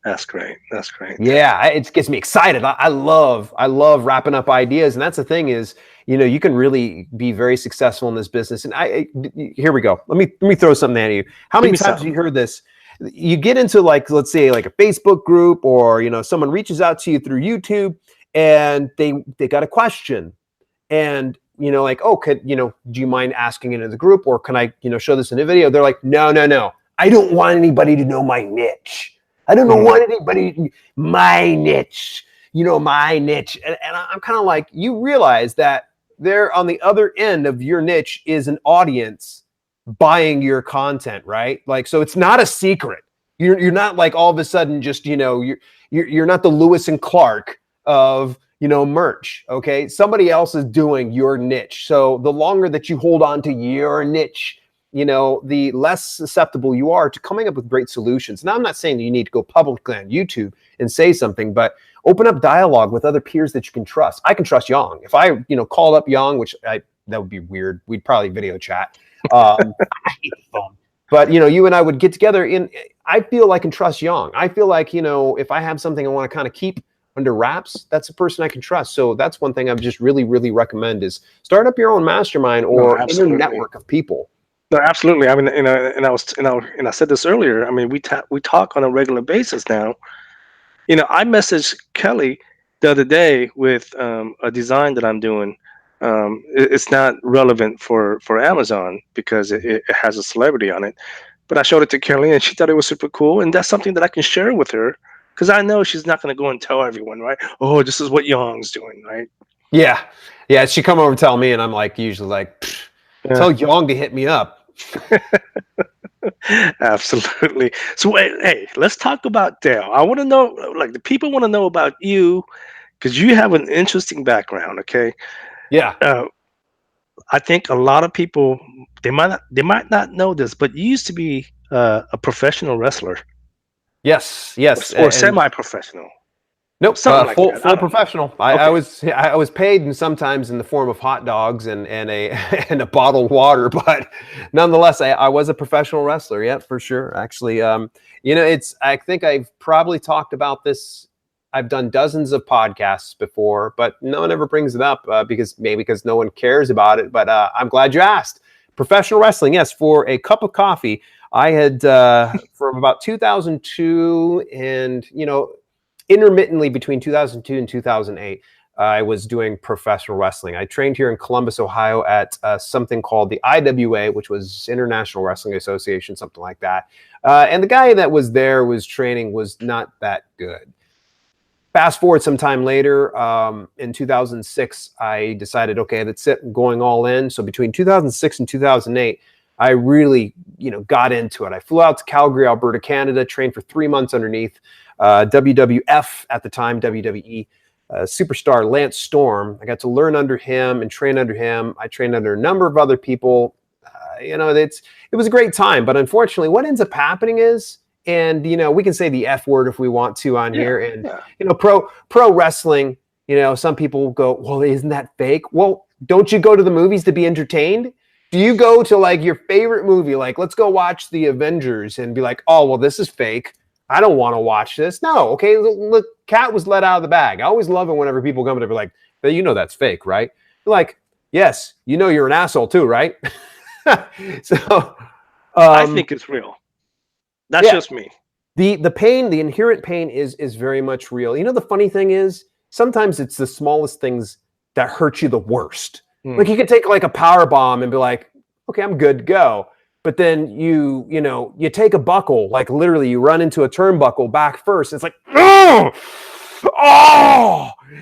That's great. That's great. Yeah, it gets me excited. I love wrapping up ideas, and that's the thing is, you know, you can really be very successful in this business. And here we go. Let me throw something at you. How many times have you heard this? You get into, like, let's say like a Facebook group, or, you know, someone reaches out to you through YouTube and they got a question, and, you know, like, oh, do you mind asking it in the group, or can I, you know, show this in a video? They're like, no. I don't want anybody to know my niche. I don't want anybody, my niche, you know, my niche. And I'm kind of like, you realize that there on the other end of your niche is an audience buying your content, right? Like, so it's not a secret. You're not like all of a sudden just, you know, you're not the Lewis and Clark of, you know, merch. Okay, somebody else is doing your niche. So the longer that you hold on to your niche, you know, the less susceptible you are to coming up with great solutions. Now, I'm not saying that you need to go publicly on YouTube and say something, but open up dialogue with other peers that you can trust. I can trust Yong. If I, you know, called up Yong, which that would be weird. We'd probably video chat. I hate the phone. But, you know, you and I would get together, I feel I can trust Yong. I feel like, you know, if I have something I want to kind of keep under wraps, that's a person I can trust. So that's one thing I would just really, really recommend, is start up your own mastermind or in your network of people. No, absolutely. I mean, you know, and I said this earlier. I mean, we talk on a regular basis now. You know, I messaged Kelli the other day with a design that I'm doing. It's not relevant for Amazon because it has a celebrity on it, but I showed it to Kelli and she thought it was super cool, and that's something that I can share with her, because I know she's not going to go and tell everyone, right? Oh, this is what Yong's doing, right? Yeah. She come over and tell me, and I'm like, usually like, tell Yong to hit me up. Absolutely. So hey, let's talk about Dale. I want to know, like, the people want to know about you, because you have an interesting background. Okay. Yeah. I think a lot of people, they might not know this, but you used to be a professional wrestler. Yes. Or semi-professional. Nope, something full like that. professional. I was paid, and sometimes in the form of hot dogs and a and a bottled water, but nonetheless, I was a professional wrestler. Yeah, for sure. Actually, you know, I think I've probably talked about this. I've done dozens of podcasts before, but no one ever brings it up because no one cares about it. But I'm glad you asked. Professional wrestling, yes. For a cup of coffee, I had from about 2002 and, you know, intermittently between 2002 and 2008, I was doing professional wrestling. I trained here in Columbus, Ohio at something called the IWA, which was International Wrestling Association, something like that. And the guy that was there was training was not that good. Fast forward some time later, in 2006, I decided, okay, that's it, I'm going all in. So between 2006 and 2008, I really, you know, got into it. I flew out to Calgary, Alberta, Canada, trained for 3 months underneath WWF at the time, WWE superstar Lance Storm. I got to learn under him and train under him. I trained under a number of other people. You know, it was a great time. But unfortunately, what ends up happening is, and, you know, we can say the F word if we want to on here. And, you know, pro wrestling, you know, some people go, well, isn't that fake? Well, don't you go to the movies to be entertained? Do you go to like your favorite movie, like let's go watch The Avengers, and be like, oh, well, this is fake. I don't want to watch this. No, okay, look, cat was let out of the bag. I always love it whenever people come to be like, hey, you know that's fake, right? You're like, yes, you know you're an asshole too, right? So I think it's real. That's just me. The pain, the inherent pain is very much real. You know, the funny thing is sometimes it's the smallest things that hurt you the worst. Like you could take like a power bomb and be like, okay, I'm good to go. But then you take a buckle, like literally you run into a turnbuckle back first. It's like, oh,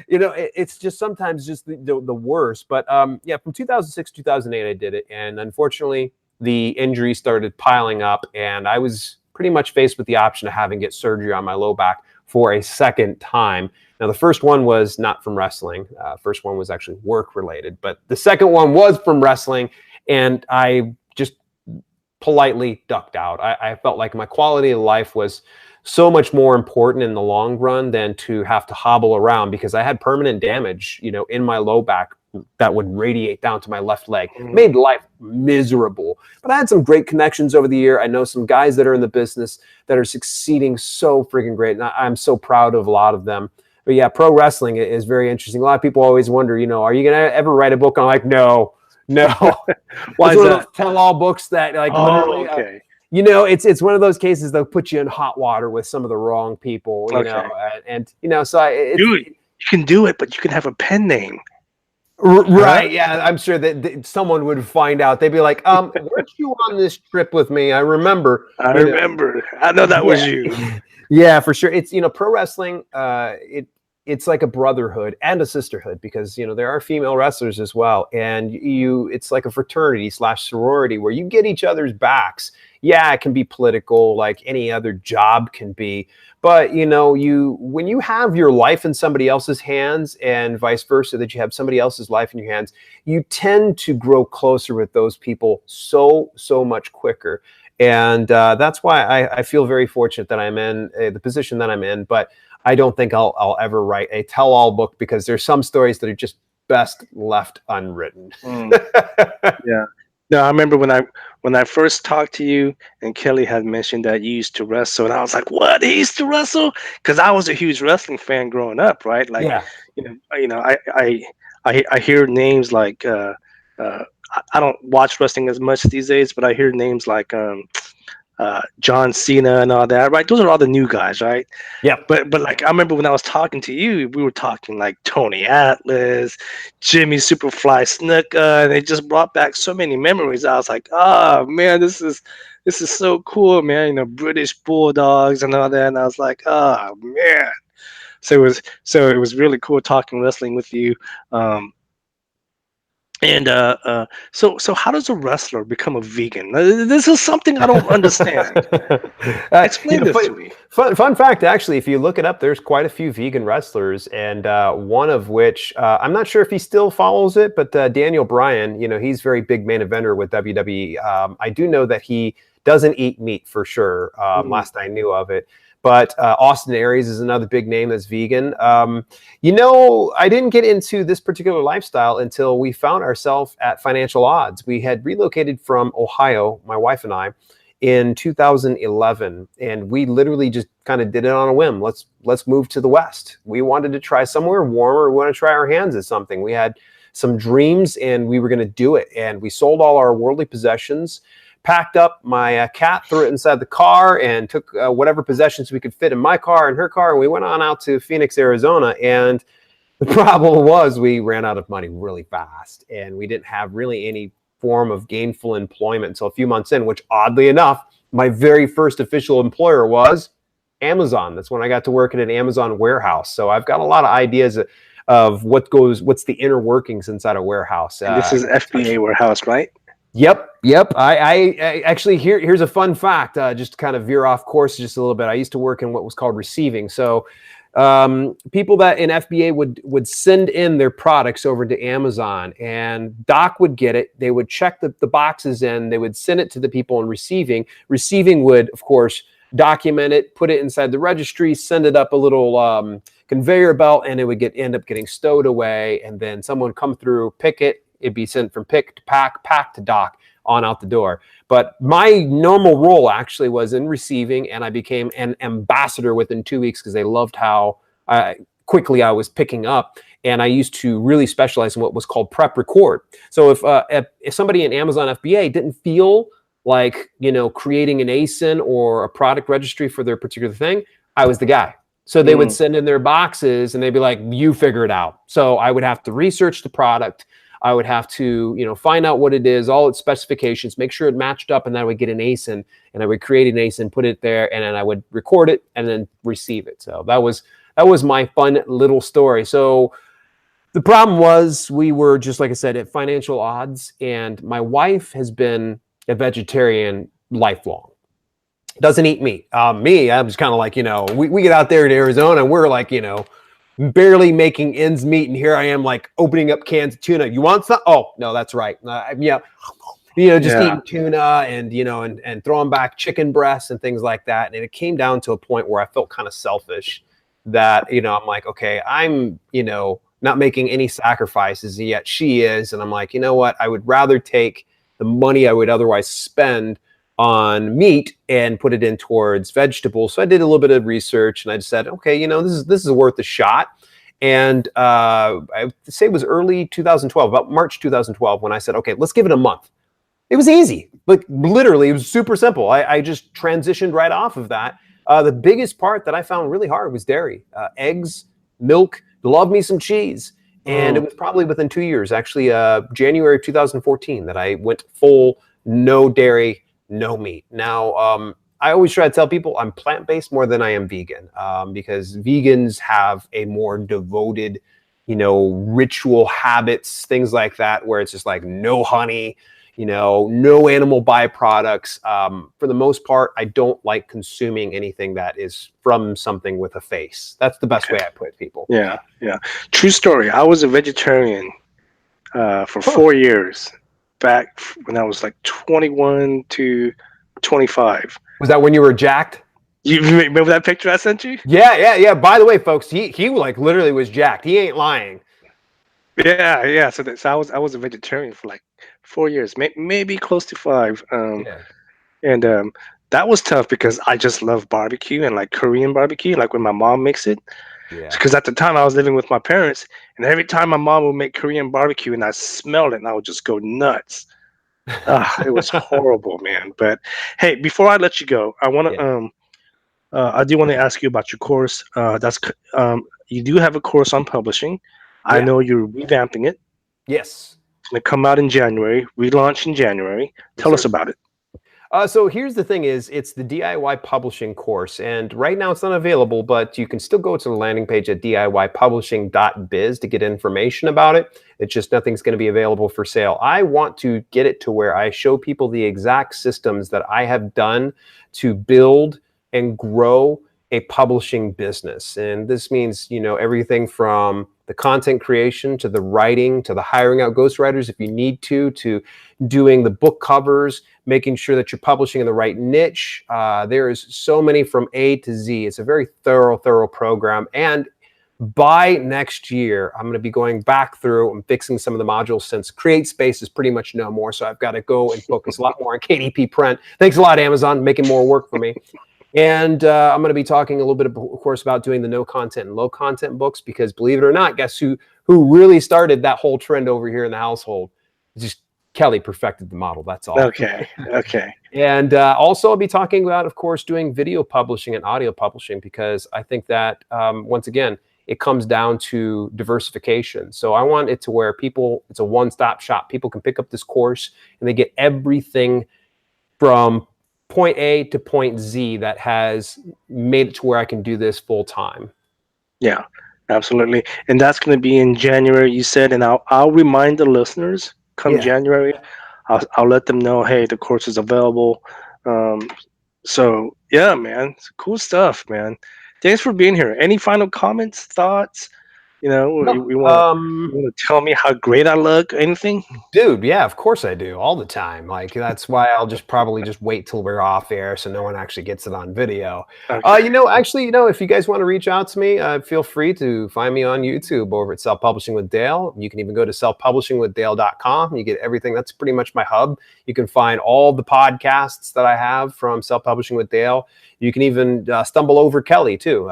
it's just sometimes just the worst. But yeah, from 2006, 2008, I did it. And unfortunately, the injury started piling up and I was pretty much faced with the option of having to get surgery on my low back for a second time. Now, the first one was not from wrestling. First one was actually work related, but the second one was from wrestling. And I just politely ducked out. I felt like my quality of life was so much more important in the long run than to have to hobble around, because I had permanent damage, in my low back that would radiate down to my left leg. Made life miserable. But I had some great connections over the year. I know some guys that are in the business that are succeeding so freaking great. And I'm so proud of a lot of them. But yeah, pro wrestling is very interesting. A lot of people always wonder, are you going to ever write a book? I'm like, no. Why is that? Tell-all books that like, okay. It's one of those cases that'll put you in hot water with some of the wrong people, Dude, you can do it, but you can have a pen name. Right. Yeah. I'm sure that someone would find out. They'd be like, weren't you on this trip with me? I remember. I know that was you. Yeah, for sure. It's, pro wrestling, it's like a brotherhood and a sisterhood, because, there are female wrestlers as well. And it's like a fraternity / sorority where you get each other's backs. Yeah, it can be political like any other job can be. But, when you have your life in somebody else's hands and vice versa, that you have somebody else's life in your hands, you tend to grow closer with those people so much quicker. And that's why I feel very fortunate that I'm in the position that I'm in. But I don't think I'll ever write a tell-all book, because there's some stories that are just best left unwritten. Yeah. No, I remember when I first talked to you and Kelly had mentioned that you used to wrestle, and I was like, "What? He used to wrestle?" Because I was a huge wrestling fan growing up, right? Like, I hear names like I don't watch wrestling as much these days, but I hear names like John Cena and all that, right? Those are all the new guys, right? Yeah. But like I remember when I was talking to you, we were talking like Tony Atlas, Jimmy Superfly Snuka, and it just brought back so many memories. I was like, oh man, this is so cool, man. British Bulldogs and all that. And I was like, oh man. So it was really cool talking wrestling with you. So how does a wrestler become a vegan? This is something I don't understand. Explain this to me. Fun fact, actually, if you look it up, there's quite a few vegan wrestlers, and one of which, I'm not sure if he still follows it, but Daniel Bryan, he's very big main eventer with WWE. I do know that he doesn't eat meat for sure, last I knew of it. But Austin Aries is another big name that's vegan. I didn't get into this particular lifestyle until we found ourselves at financial odds. We had relocated from Ohio, my wife and I, in 2011, and we literally just kind of did it on a whim. Let's move to the West. We wanted to try somewhere warmer. We want to try our hands at something. We had some dreams, and we were going to do it. And we sold all our worldly possessions, packed up my cat, threw it inside the car, and took whatever possessions we could fit in my car and her car. And we went on out to Phoenix, Arizona. And the problem was we ran out of money really fast, and we didn't have really any form of gainful employment until a few months in, which oddly enough, my very first official employer was Amazon. That's when I got to work in an Amazon warehouse. So I've got a lot of ideas of what's the inner workings inside a warehouse. And this is FBA warehouse, right? Yep. I actually, here's a fun fact, just to kind of veer off course just a little bit. I used to work in what was called receiving. So people that in FBA would send in their products over to Amazon, and Doc would get it. They would check the boxes in. They would send it to the people in receiving. Receiving would, of course, document it, put it inside the registry, send it up a little conveyor belt, and it would end up getting stowed away. And then someone come through, pick it, it'd be sent from pick to pack, pack to dock, on out the door. But my normal role actually was in receiving, and I became an ambassador within 2 weeks because they loved how quickly I was picking up. And I used to really specialize in what was called prep record. So if somebody in Amazon FBA didn't feel like, creating an ASIN or a product registry for their particular thing, I was the guy. So they would send in their boxes and they'd be like, you figure it out. So I would have to research the product. I would have to, find out what it is, all its specifications, make sure it matched up, and then I would get an ASIN, and I would create an ASIN, put it there, and then I would record it and then receive it. So that was my fun little story. So the problem was we were, just like I said, at financial odds, and my wife has been a vegetarian lifelong. Doesn't eat meat. Me, I'm just kind of like, we get out there in Arizona and we're like, barely making ends meet. And here I am like opening up cans of tuna. You want some? Oh, no, that's right. Eating tuna and, and throwing back chicken breasts and things like that. And it came down to a point where I felt kind of selfish that, I'm like, okay, I'm, not making any sacrifices, and yet she is. And I'm like, you know what? I would rather take the money I would otherwise spend on meat and put it in towards vegetables. So I did a little bit of research and I just said, okay, this is worth a shot. And I would say it was early 2012, about March 2012, when I said, okay, let's give it a month. It was easy. Like literally, it was super simple. I just transitioned right off of that. The biggest part that I found really hard was dairy, eggs, milk, love me some cheese. And it was probably within 2 years, actually, January 2014, that I went full no dairy, no meat. Now, I always try to tell people I'm plant-based more than I am vegan, because vegans have a more devoted, ritual habits, things like that, where it's just like no honey, no animal byproducts. For the most part, I don't like consuming anything that is from something with a face. That's the best way I put it, people. Yeah. True story. I was a vegetarian for 4 years, back when I was like 21 to 25. Was that when you were jacked? You remember that picture I sent you? Yeah. By the way, folks, he like literally was jacked. He ain't lying. Yeah. So I was a vegetarian for like 4 years, maybe close to 5. And that was tough because I just love barbecue and like Korean barbecue, like when my mom makes it. Yeah. Because at the time I was living with my parents, and every time my mom would make Korean barbecue and I smelled it, and I would just go nuts. It was horrible, man. But hey, before I let you go, I want to I do want to ask you about your course. You do have a course on publishing. I know you're revamping it. Yes. It's going to come out in January, relaunch in January. Tell us about it. So here's the thing is, it's the DIY publishing course, and right now it's not available, but you can still go to the landing page at DIYpublishing.biz to get information about it. It's just nothing's going to be available for sale. I want to get it to where I show people the exact systems that I have done to build and grow a publishing business. And this means, everything from the content creation to the writing to the hiring out ghostwriters if you need to doing the book covers, making sure that you're publishing in the right niche. There is so many from A to Z. It's a very thorough program. And by next year, I'm going to be going back through and fixing some of the modules, since CreateSpace is pretty much no more. So I've got to go and focus a lot more on KDP print. Thanks a lot, Amazon, making more work for me. And I'm going to be talking a little bit, of course, about doing the no content and low content books, because believe it or not, guess who really started that whole trend over here in the household? Just Kelly perfected the model. That's all. Okay. And also I'll be talking about, of course, doing video publishing and audio publishing, because I think that, once again, it comes down to diversification. So I want it to where it's a one-stop shop. People can pick up this course and they get everything from point A to point Z that has made it to where I can do this full time. Yeah, absolutely. And that's going to be in January, you said, and I'll remind the listeners January, I'll let them know, hey, the course is available. So yeah, man, it's cool stuff, man. Thanks for being here. Any final comments, thoughts? You know, No, you want to tell me how great I look? Anything? dude, yeah, of course I do, all the time. Like that's why I'll probably just wait till we're off air so no one actually gets it on video. Okay. If you guys want to reach out to me, feel free to find me on YouTube over at Self Publishing with Dale. You can even go to selfpublishingwithdale.com. You get everything. That's pretty much my hub. You can find all the podcasts that I have from Self Publishing with Dale. You can even stumble over Kelli too.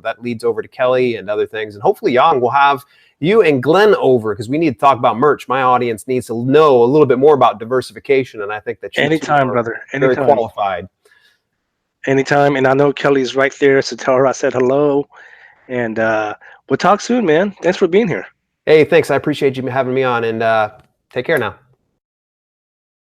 That leads over to Kelli and other things. And hopefully Yong will have you and Glen over because we need to talk about merch. My audience needs to know a little bit more about diversification, and I think that you Anytime, brother. Anytime. Very qualified. Anytime. And I know Kelly's right there, so tell her I said hello. And we'll talk soon, man. Thanks for being here. Hey, thanks. I appreciate you having me on, and take care now.